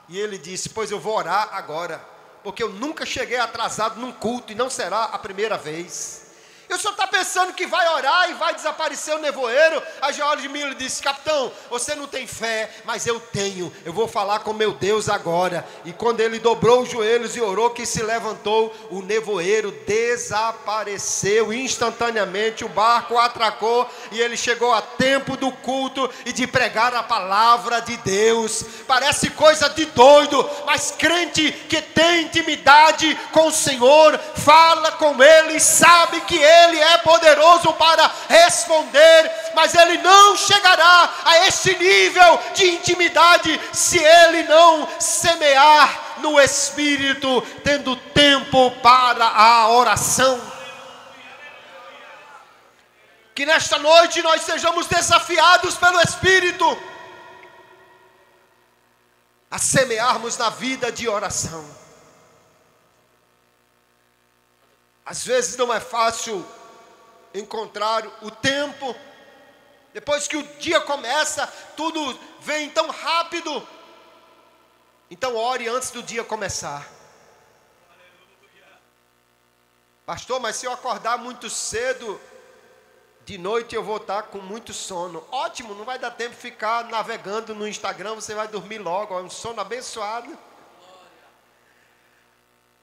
E ele disse: pois eu vou orar agora, porque eu nunca cheguei atrasado num culto, e não será a primeira vez. E o senhor está pensando que vai orar e vai desaparecer o nevoeiro? A George Miller disse: capitão, você não tem fé, mas eu tenho. Eu vou falar com meu Deus agora. E quando ele dobrou os joelhos e orou, que se levantou, o nevoeiro desapareceu instantaneamente. O barco atracou e ele chegou a tempo do culto e de pregar a palavra de Deus. Parece coisa de doido, mas crente que tem intimidade com o Senhor, fala com Ele, sabe que Ele é poderoso para responder, mas ele não chegará a esse nível de intimidade se ele não semear no Espírito, tendo tempo para a oração. Que nesta noite nós sejamos desafiados pelo Espírito a semearmos na vida de oração. Às vezes não é fácil encontrar o tempo. Depois que o dia começa, tudo vem tão rápido. Então ore antes do dia começar. Pastor, mas se eu acordar muito cedo, de noite eu vou estar com muito sono. Ótimo, não vai dar tempo de ficar navegando no Instagram, você vai dormir logo, é um sono abençoado.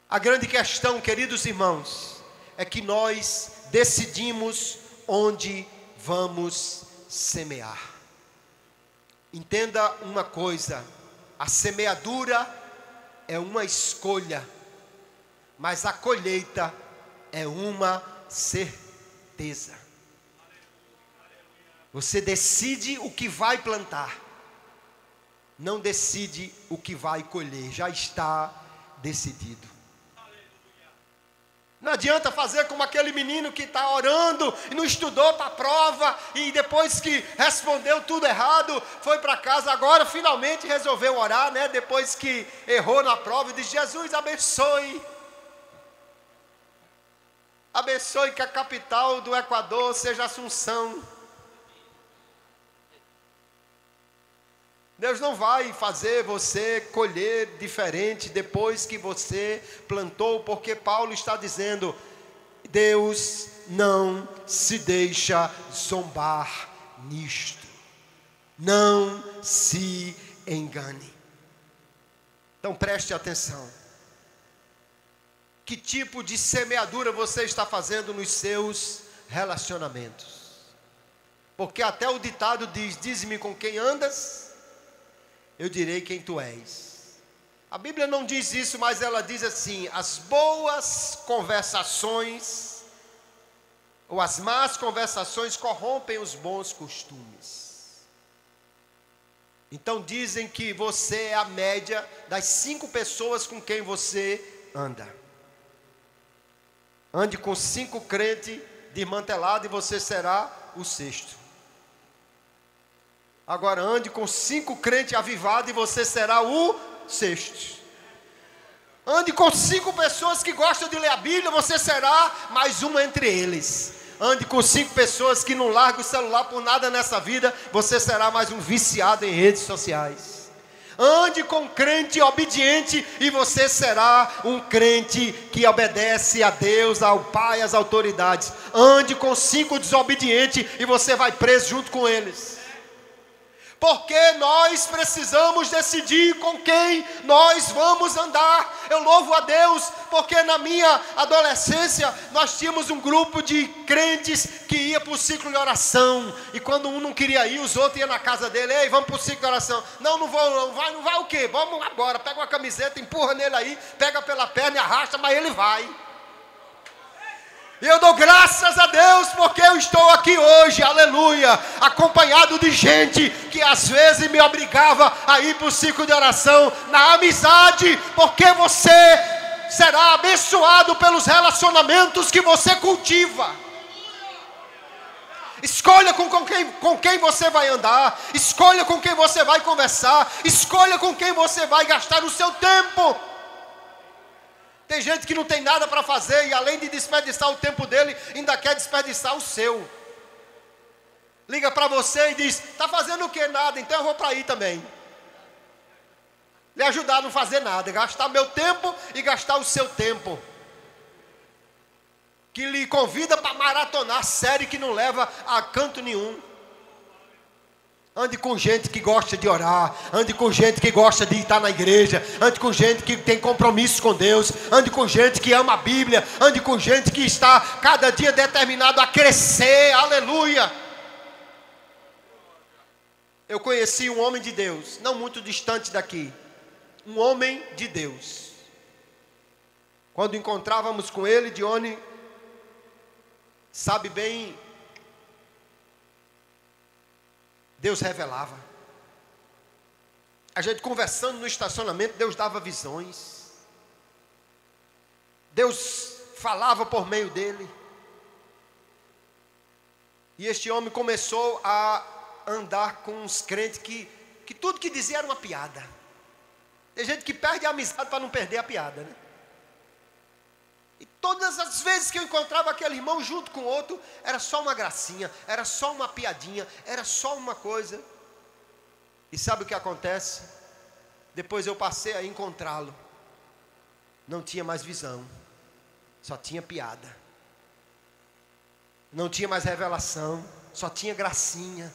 A grande questão, queridos irmãos, é que nós decidimos onde vamos semear. Entenda uma coisa: a semeadura é uma escolha, mas a colheita é uma certeza. Você decide o que vai plantar, não decide o que vai colher, já está decidido. Não adianta fazer como aquele menino que está orando e não estudou para a prova, e depois que respondeu tudo errado, foi para casa, agora finalmente resolveu orar, né? Depois que errou na prova, e disse: Jesus abençoe, Abençoe que a capital do Equador seja Assunção. Deus não vai fazer você colher diferente depois que você plantou, porque Paulo está dizendo: Deus não se deixa zombar nisto. Não se engane. Então preste atenção. Que tipo de semeadura você está fazendo nos seus relacionamentos? Porque até o ditado diz: dize-me com quem andas, eu direi quem tu és. A Bíblia não diz isso, mas ela diz assim: as boas conversações ou as más conversações corrompem os bons costumes. Então dizem que você é a média das 5 pessoas com quem você anda. Ande com 5 crentes desmantelados e você será o 6º. Agora ande com 5 crentes avivados e você será o 6º. Ande com 5 pessoas que gostam de ler a Bíblia, você será mais uma entre eles. Ande com 5 pessoas que não largam o celular por nada nessa vida, você será mais um viciado em redes sociais. Ande com um crente obediente e você será um crente que obedece a Deus, ao Pai, às autoridades. Ande com 5 desobedientes e você vai preso junto com eles. Porque nós precisamos decidir com quem nós vamos andar. Eu louvo a Deus, porque na minha adolescência nós tínhamos um grupo de crentes que ia para o ciclo de oração. E quando um não queria ir, os outros iam na casa dele: ei, vamos para o ciclo de oração. Não, não vou não. Não vai o quê? Vamos agora, pega uma camiseta, empurra nele aí, pega pela perna e arrasta, mas ele vai. E eu dou graças a Deus porque eu estou aqui hoje, aleluia, acompanhado de gente que às vezes me obrigava a ir para o ciclo de oração, na amizade, porque você será abençoado pelos relacionamentos que você cultiva. Escolha com quem você vai andar, escolha com quem você vai conversar, escolha com quem você vai gastar o seu tempo. Tem gente que não tem nada para fazer e além de desperdiçar o tempo dele, ainda quer desperdiçar o seu. Liga para você e diz: está fazendo o que? Nada, então eu vou para aí também. Lhe ajudar a não fazer nada, gastar meu tempo e gastar o seu tempo. Que lhe convida para maratonar série que não leva a canto nenhum. Ande com gente que gosta de orar, ande com gente que gosta de estar na igreja, ande com gente que tem compromisso com Deus, ande com gente que ama a Bíblia, ande com gente que está cada dia determinado a crescer, aleluia. Eu conheci um homem de Deus, não muito distante daqui, um homem de Deus. Quando encontrávamos com ele, Dione sabe bem, Deus revelava. A gente conversando no estacionamento, Deus dava visões. Deus falava por meio dele. E este homem começou a andar com uns crentes que tudo que dizia era uma piada. Tem gente que perde a amizade para não perder a piada, né? E todas as vezes que eu encontrava aquele irmão junto com outro, era só uma gracinha, era só uma piadinha, era só uma coisa. E sabe o que acontece? Depois eu passei a encontrá-lo. Não tinha mais visão, só tinha piada. Não tinha mais revelação, só tinha gracinha.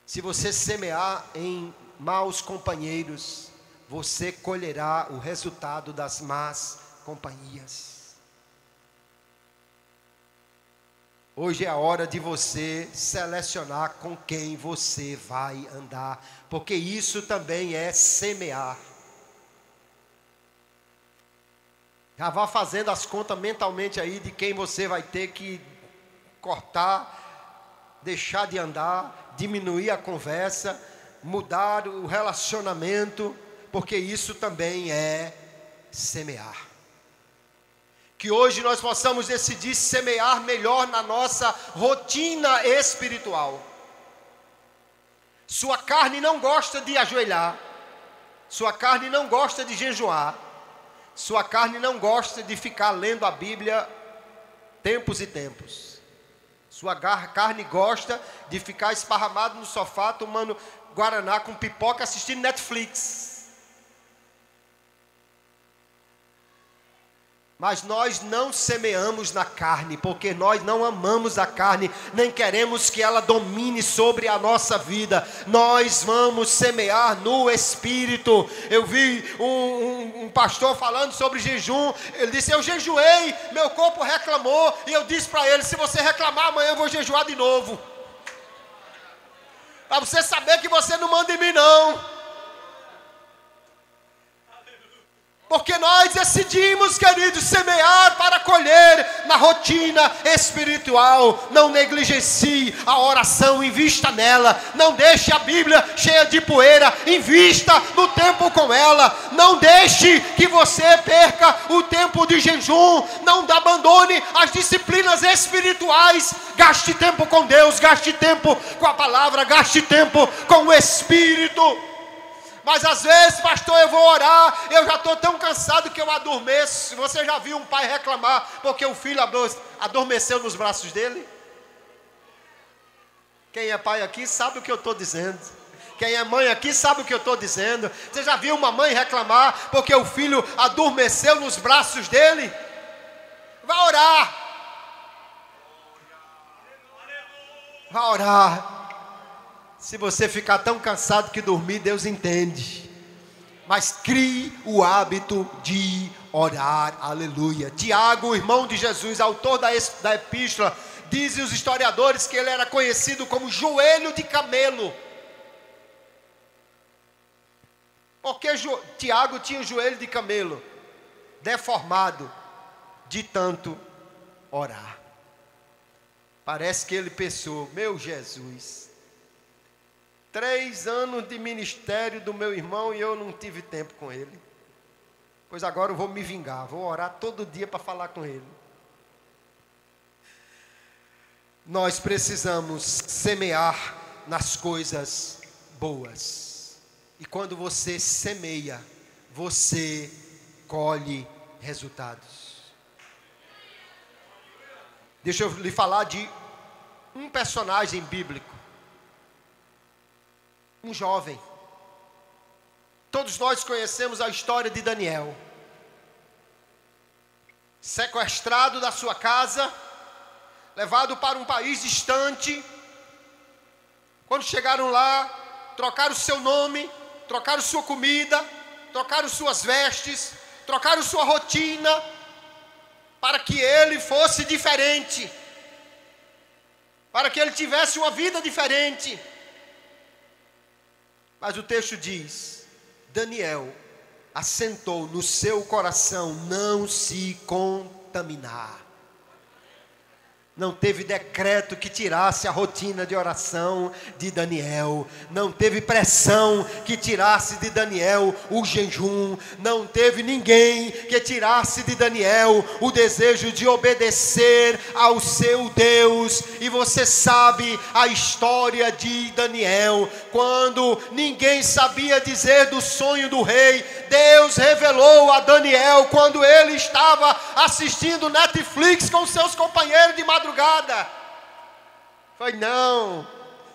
Se você semear em maus companheiros, você colherá o resultado das más companhias. Hoje é a hora de você selecionar com quem você vai andar, porque isso também é semear. Já vá fazendo as contas mentalmente aí de quem você vai ter que cortar, deixar de andar, diminuir a conversa, mudar o relacionamento, porque isso também é semear. Que hoje nós possamos decidir semear melhor na nossa rotina espiritual. Sua carne não gosta de ajoelhar, sua carne não gosta de jejuar, Sua carne não gosta de ficar lendo a Bíblia tempos e tempos. Sua carne gosta de ficar esparramado no sofá, tomando guaraná com pipoca, assistindo Netflix. Mas nós não semeamos na carne, porque nós não amamos a carne, nem queremos que ela domine sobre a nossa vida. Nós vamos semear no Espírito. Eu vi um pastor falando sobre jejum. Ele disse: eu jejuei, meu corpo reclamou. E eu disse para ele: se você reclamar, amanhã eu vou jejuar de novo. Para você saber que você não manda em mim não. Porque nós decidimos, queridos, semear para colher na rotina espiritual. Não negligencie a oração, invista nela. Não deixe a Bíblia cheia de poeira, invista no tempo com ela. Não deixe que você perca o tempo de jejum. Não abandone as disciplinas espirituais. Gaste tempo com Deus, gaste tempo com a palavra, gaste tempo com o Espírito. Mas às vezes, pastor, eu vou orar, eu já estou tão cansado que eu adormeço. Você já viu um pai reclamar porque o filho adormeceu nos braços dele? Quem é pai aqui sabe o que eu estou dizendo. Quem é mãe aqui sabe o que eu estou dizendo. Você já viu uma mãe reclamar porque o filho adormeceu nos braços dele? Vá orar. Vá orar. Se você ficar tão cansado que dormir, Deus entende. Mas crie o hábito de orar. Aleluia. Tiago, irmão de Jesus, autor da epístola, dizem os historiadores que ele era conhecido como joelho de camelo. Porque Tiago tinha o joelho de camelo deformado de tanto orar. Parece que ele pensou: meu Jesus, 3 anos de ministério do meu irmão e eu não tive tempo com ele. Pois agora eu vou me vingar, vou orar todo dia para falar com ele. Nós precisamos semear nas coisas boas. E quando você semeia, você colhe resultados. Deixa eu lhe falar de um personagem bíblico. Um jovem. Todos nós conhecemos a história de Daniel. Sequestrado da sua casa, levado para um país distante. Quando chegaram lá, trocaram seu nome, trocaram sua comida, trocaram suas vestes, trocaram sua rotina, para que ele fosse diferente, para que ele tivesse uma vida diferente. Mas o texto diz: Daniel assentou no seu coração não se contaminar. Não teve decreto que tirasse a rotina de oração de Daniel. Não teve pressão que tirasse de Daniel o jejum. Não teve ninguém que tirasse de Daniel o desejo de obedecer ao seu Deus. E você sabe a história de Daniel. Quando ninguém sabia dizer do sonho do rei, Deus revelou a Daniel quando ele estava assistindo Netflix com seus companheiros de madrugada. Foi não,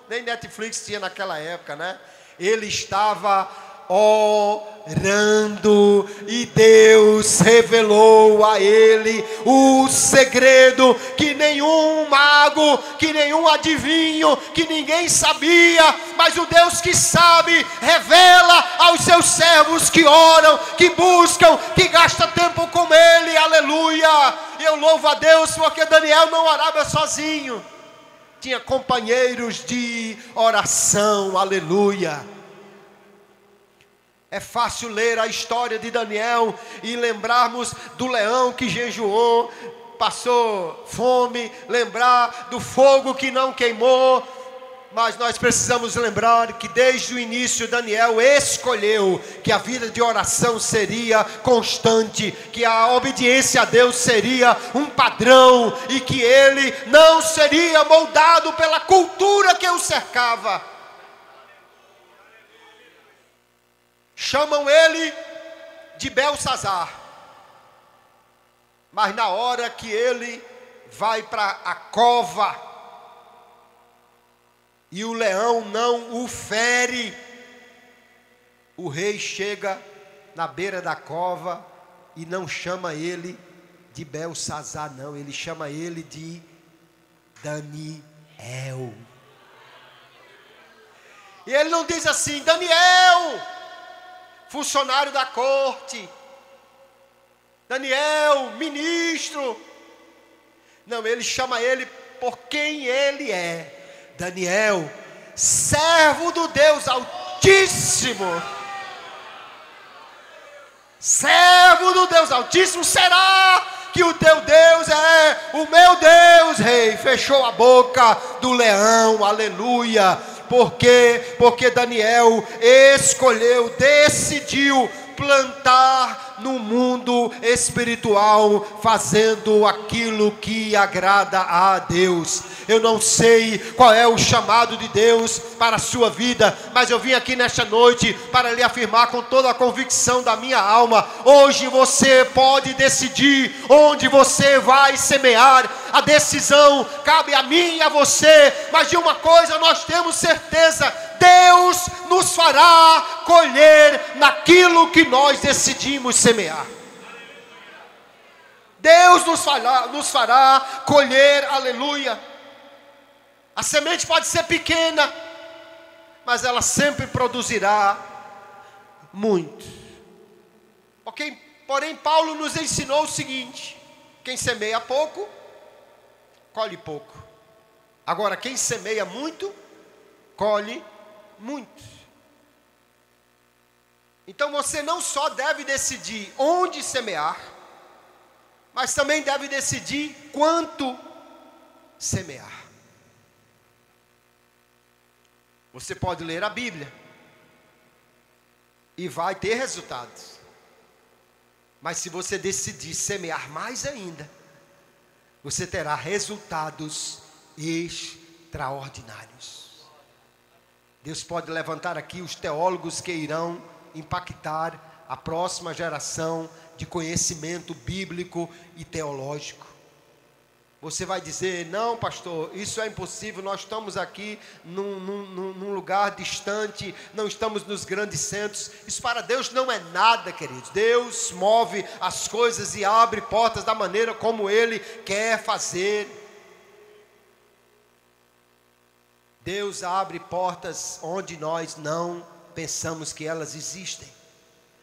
nem Netflix tinha naquela época, né? Ele estava orando e Deus revelou a ele o segredo que nenhum mago, que nenhum adivinho, que ninguém sabia, mas o Deus que sabe revela aos seus servos que oram, que buscam, que gastam tempo com ele. Aleluia! E eu louvo a Deus porque Daniel não orava sozinho, tinha companheiros de oração. Aleluia! É fácil ler a história de Daniel e lembrarmos do leão que jejuou, passou fome, lembrar do fogo que não queimou. Mas nós precisamos lembrar que desde o início Daniel escolheu que a vida de oração seria constante, que a obediência a Deus seria um padrão e que ele não seria moldado pela cultura que o cercava. Chamam ele de Belsazar. Mas na hora que ele vai para a cova e o leão não o fere, o rei chega na beira da cova e não chama ele de Belsazar, não, ele chama ele de Daniel. E ele não diz assim: Daniel, funcionário da corte, Daniel, ministro. Não, ele chama ele por quem ele é: Daniel, servo do Deus Altíssimo. Servo do Deus Altíssimo, será que o teu Deus é o meu Deus, rei? Fechou a boca do leão, aleluia. Por quê? Porque Daniel escolheu, decidiu plantar no mundo espiritual, fazendo aquilo que agrada a Deus. Eu não sei qual é o chamado de Deus para a sua vida, mas eu vim aqui nesta noite para lhe afirmar com toda a convicção da minha alma: hoje você pode decidir onde você vai semear. A decisão cabe a mim e a você, mas de uma coisa nós temos certeza: Deus nos fará colher naquilo que nós decidimos semear. Deus nos fará colher, aleluia. A semente pode ser pequena, mas ela sempre produzirá muito. Porém, Paulo nos ensinou o seguinte: quem semeia pouco, colhe pouco. Agora, quem semeia muito, colhe muito. Então você não só deve decidir onde semear, mas também deve decidir quanto semear. Você pode ler a Bíblia e vai ter resultados, mas se você decidir semear mais ainda, você terá resultados extraordinários. Deus pode levantar aqui os teólogos que irão impactar a próxima geração de conhecimento bíblico e teológico. Você vai dizer: não, pastor, isso é impossível, nós estamos aqui num lugar distante, não estamos nos grandes centros. Isso para Deus não é nada, queridos. Deus move as coisas e abre portas da maneira como Ele quer fazer. Deus abre portas onde nós não pensamos que elas existem.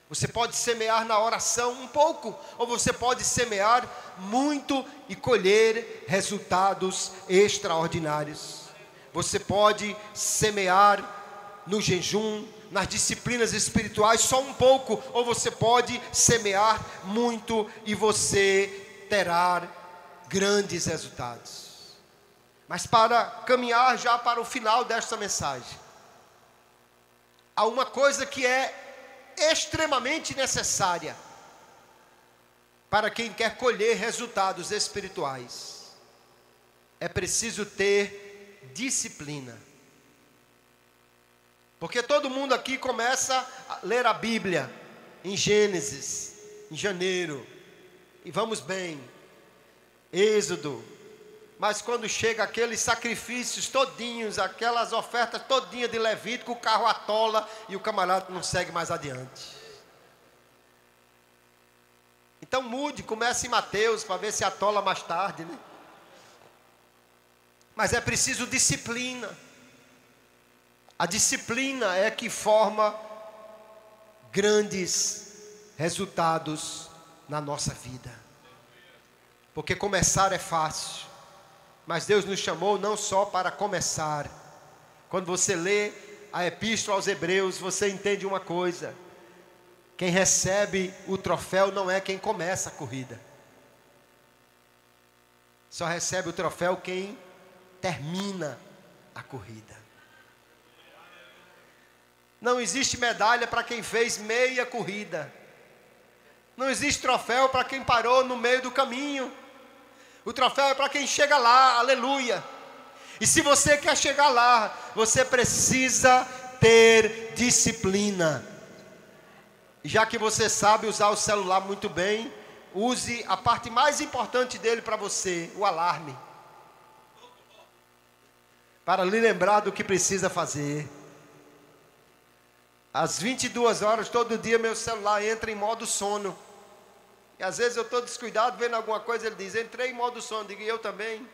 Você pode semear na oração um pouco, ou você pode semear muito e colher resultados extraordinários. Você pode semear no jejum, nas disciplinas espirituais só um pouco, ou você pode semear muito e você terá grandes resultados. Mas para caminhar já para o final desta mensagem, há uma coisa que é extremamente necessária para quem quer colher resultados espirituais. É preciso ter disciplina. Porque todo mundo aqui começa a ler a Bíblia em Gênesis, em janeiro, e vamos bem, Êxodo, mas quando chega aqueles sacrifícios todinhos, aquelas ofertas todinhas de Levítico, o carro atola e o camarada não segue mais adiante. Então mude, comece em Mateus para ver se atola mais tarde, né? Mas é preciso disciplina. A disciplina é que forma grandes resultados na nossa vida. Porque começar é fácil, mas Deus nos chamou não só para começar. Quando você lê a Epístola aos Hebreus, você entende uma coisa: quem recebe o troféu não é quem começa a corrida. Só recebe o troféu quem termina a corrida. Não existe medalha para quem fez meia corrida. Não existe troféu para quem parou no meio do caminho. O troféu é para quem chega lá, aleluia. E se você quer chegar lá, você precisa ter disciplina. Já que você sabe usar o celular muito bem, use a parte mais importante dele para você, o alarme. Para lhe lembrar do que precisa fazer. Às 22 horas, todo dia, meu celular entra em modo sono. E às vezes eu estou descuidado, vendo alguma coisa, ele diz, entrei em modo sono. Eu digo, eu também.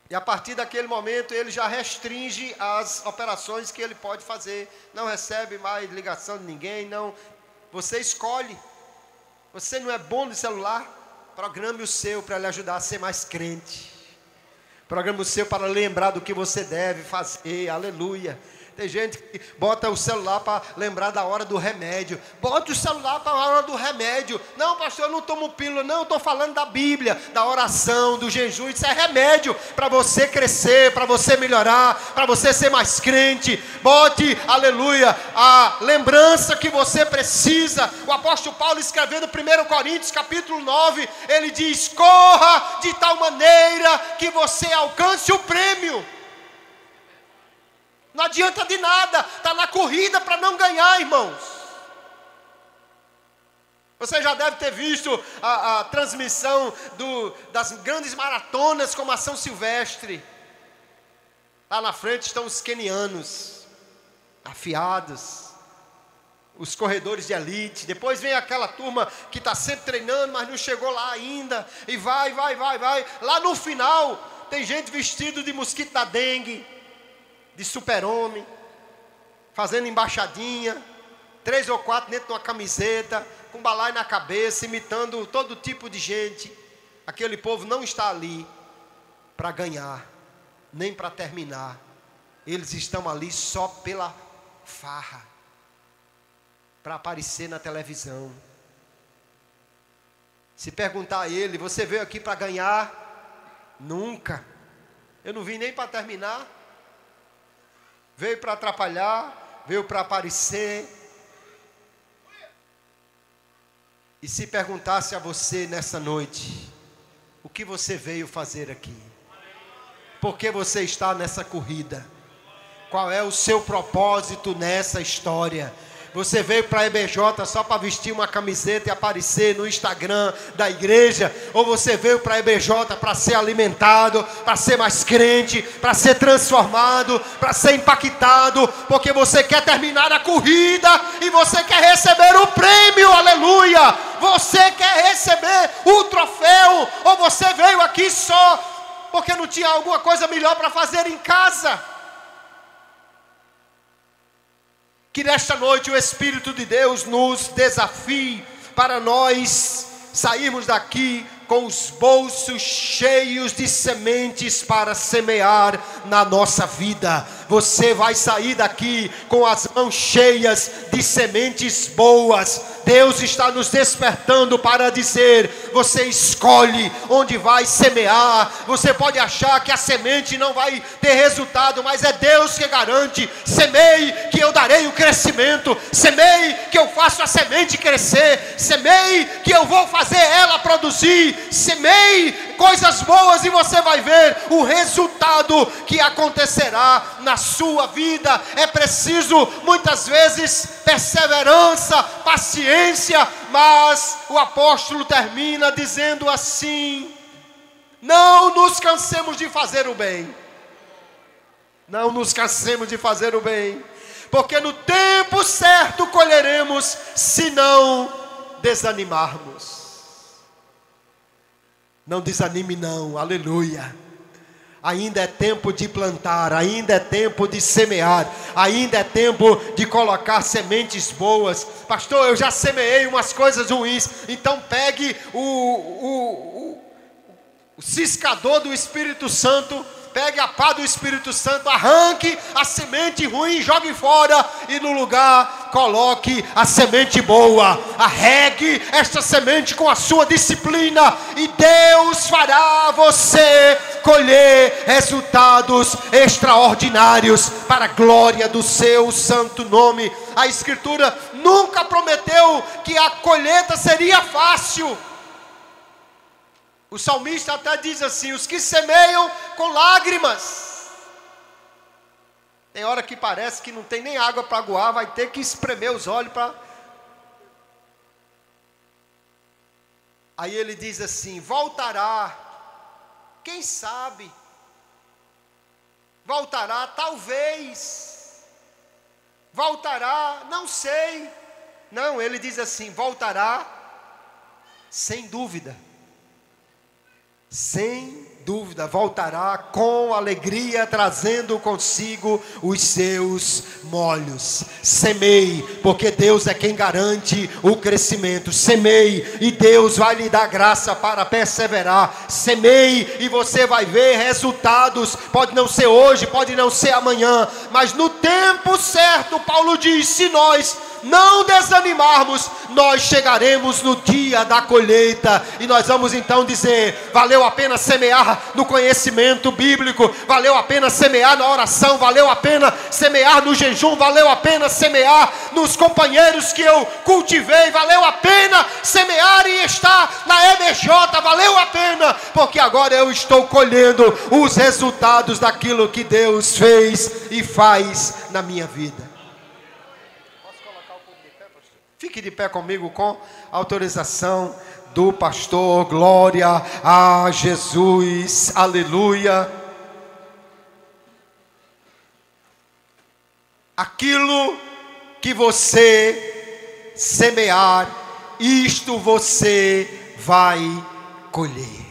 E a partir daquele momento, ele já restringe as operações que ele pode fazer. Não recebe mais ligação de ninguém, não. Você escolhe. Você não é bom no celular? Programe o seu para lhe ajudar a ser mais crente. Programa o seu para lembrar do que você deve fazer, aleluia. Tem gente que bota o celular para lembrar da hora do remédio. Bota o celular para a hora do remédio. Não, pastor, eu não tomo pílula. Não, eu estou falando da Bíblia, da oração, do jejum. Isso é remédio para você crescer, para você melhorar, para você ser mais crente. Bote, aleluia, a lembrança que você precisa. O apóstolo Paulo escrevendo 1 Coríntios capítulo 9, ele diz, corra de tal maneira que você alcance o prêmio. Não adianta de nada, está na corrida para não ganhar, irmãos. Você já deve ter visto a transmissão das grandes maratonas como a São Silvestre. Lá na frente estão os quenianos, afiados, os corredores de elite. Depois vem aquela turma que está sempre treinando, mas não chegou lá ainda. E vai. Lá no final, tem gente vestido de mosquito da dengue, de super-homem, fazendo embaixadinha, 3 ou 4 dentro de uma camiseta, com balaio na cabeça, imitando todo tipo de gente. Aquele povo não está ali para ganhar, nem para terminar. Eles estão ali só pela farra, para aparecer na televisão. Se perguntar a ele, você veio aqui para ganhar? Nunca. Eu não vim nem para terminar. Veio para atrapalhar, veio para aparecer. E se perguntasse a você nessa noite, o que você veio fazer aqui? Por que você está nessa corrida? Qual é o seu propósito nessa história? Você veio para a EBJ só para vestir uma camiseta e aparecer no Instagram da igreja? Ou você veio para a EBJ para ser alimentado, para ser mais crente, para ser transformado, para ser impactado, porque você quer terminar a corrida e você quer receber o prêmio, aleluia! Você quer receber o troféu, ou você veio aqui só porque não tinha alguma coisa melhor para fazer em casa? Que nesta noite o Espírito de Deus nos desafie para nós sairmos daqui com os bolsos cheios de sementes para semear na nossa vida. Você vai sair daqui com as mãos cheias de sementes boas. Deus está nos despertando para dizer, você escolhe onde vai semear. Você pode achar que a semente não vai ter resultado, mas é Deus que garante. Semeie que eu darei o crescimento. Semeie que eu faço a semente crescer. Semeie que eu vou fazer ela produzir. Semeie coisas boas e você vai ver o resultado que acontecerá na sua vida. É preciso muitas vezes perseverança, paciência, mas o apóstolo termina dizendo assim: não nos cansemos de fazer o bem. Não nos cansemos de fazer o bem, porque no tempo certo colheremos, se não desanimarmos. Não desanime não, aleluia. Ainda é tempo de plantar, ainda é tempo de semear, ainda é tempo de colocar sementes boas. Pastor, eu já semeei umas coisas ruins. Então pegue o ciscador do Espírito Santo, pegue a pá do Espírito Santo, arranque a semente ruim, jogue fora e no lugar coloque a semente boa. Arregue esta semente com a sua disciplina e Deus fará você colher resultados extraordinários para a glória do seu santo nome. A Escritura nunca prometeu que a colheita seria fácil. O salmista até diz assim: os que semeiam com lágrimas. Tem hora que parece que não tem nem água para aguar, vai ter que espremer os olhos para... Aí ele diz assim: voltará, quem sabe? Voltará, talvez. Voltará, não sei. Não, ele diz assim: voltará, sem dúvida. Sem dúvida, voltará com alegria, trazendo consigo os seus molhos. Semeie, porque Deus é quem garante o crescimento. Semeie, e Deus vai lhe dar graça para perseverar. Semeie, e você vai ver resultados. Pode não ser hoje, pode não ser amanhã, mas no tempo certo, Paulo diz, se nós não desanimarmos, nós chegaremos no dia da colheita, e nós vamos então dizer: valeu a pena semear no conhecimento bíblico, valeu a pena semear na oração, valeu a pena semear no jejum, valeu a pena semear nos companheiros que eu cultivei, valeu a pena semear e estar na EBJ, valeu a pena, porque agora eu estou colhendo os resultados daquilo que Deus fez e faz na minha vida. Fique de pé comigo com autorização do pastor. Glória a Jesus, aleluia. Aquilo que você semear, isto você vai colher.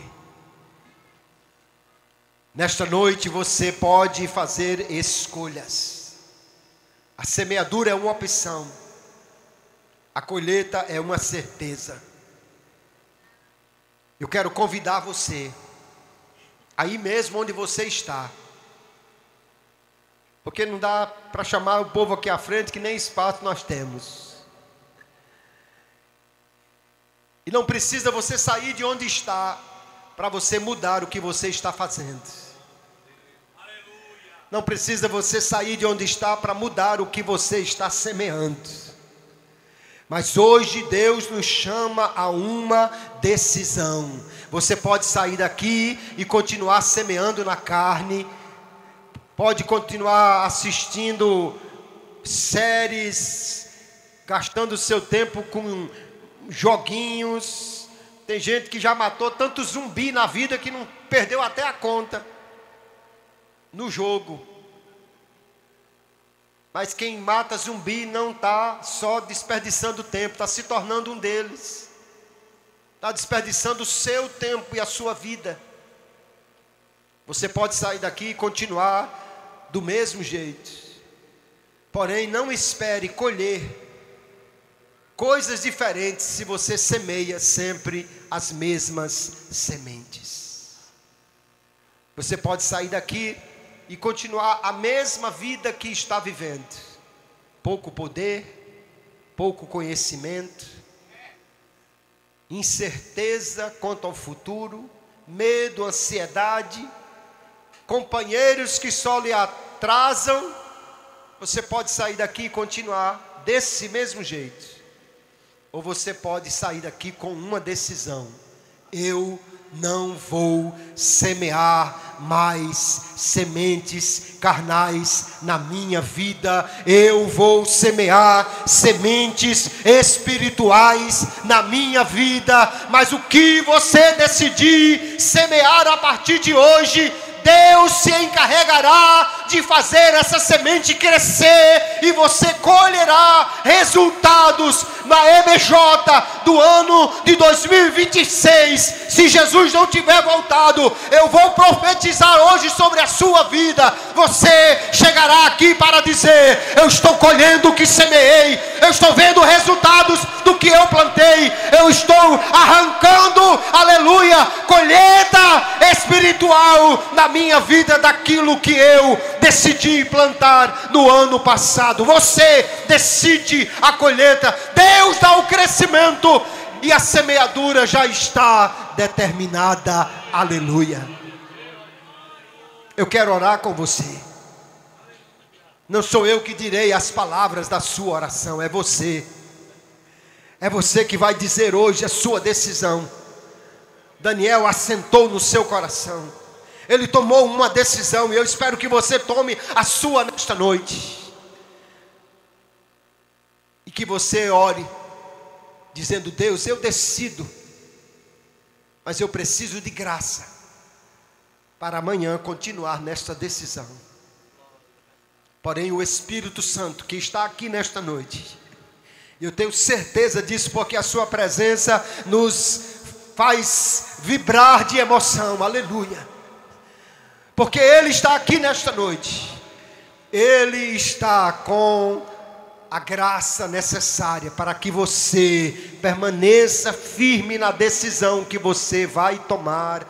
Nesta noite você pode fazer escolhas. A semeadura é uma opção, a colheita é uma certeza. Eu quero convidar você, aí mesmo onde você está, porque não dá para chamar o povo aqui à frente, que nem espaço nós temos. E não precisa você sair de onde está para você mudar o que você está fazendo. Não precisa você sair de onde está para mudar o que você está semeando. Mas hoje Deus nos chama a uma decisão. Você pode sair daqui e continuar semeando na carne, pode continuar assistindo séries, gastando seu tempo com joguinhos. Tem gente que já matou tanto zumbi na vida que não perdeu até a conta no jogo. Mas quem mata zumbi não está só desperdiçando tempo, está se tornando um deles. Está desperdiçando o seu tempo e a sua vida. Você pode sair daqui e continuar do mesmo jeito. Porém, não espere colher coisas diferentes se você semeia sempre as mesmas sementes. Você pode sair daqui e continuar a mesma vida que está vivendo. Pouco poder, pouco conhecimento, incerteza quanto ao futuro, medo, ansiedade, companheiros que só lhe atrasam. Você pode sair daqui e continuar desse mesmo jeito. Ou você pode sair daqui com uma decisão: eu não vou semear mais sementes carnais na minha vida. Eu vou semear sementes espirituais na minha vida. Mas o que você decidir semear a partir de hoje, Deus se encarregará de fazer essa semente crescer, e você colherá resultados na EBJ do ano de 2026. Se Jesus não tiver voltado, eu vou profetizar hoje sobre a sua vida. Você chegará aqui para dizer: eu estou colhendo o que semeei, eu estou vendo resultados do que eu plantei, eu estou arrancando, aleluia, colheita espiritual na minha vida daquilo que eu decidi plantar no ano passado. Você decide a colheita, Deus dá o crescimento, e a semeadura já está determinada, aleluia. Eu quero orar com você. Não sou eu que direi as palavras da sua oração, é você. É você que vai dizer hoje a sua decisão. Daniel assentou no seu coração, ele tomou uma decisão, e eu espero que você tome a sua nesta noite, e que você ore dizendo: Deus, eu decido mas eu preciso de graça para amanhã continuar nesta decisão. Porém, o Espírito Santo que está aqui nesta noite, eu tenho certeza disso, porque a sua presença nos faz vibrar de emoção, aleluia. Porque Ele está aqui nesta noite, Ele está com a graça necessária para que você permaneça firme na decisão que você vai tomar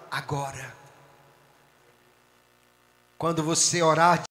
agora. Quando você orar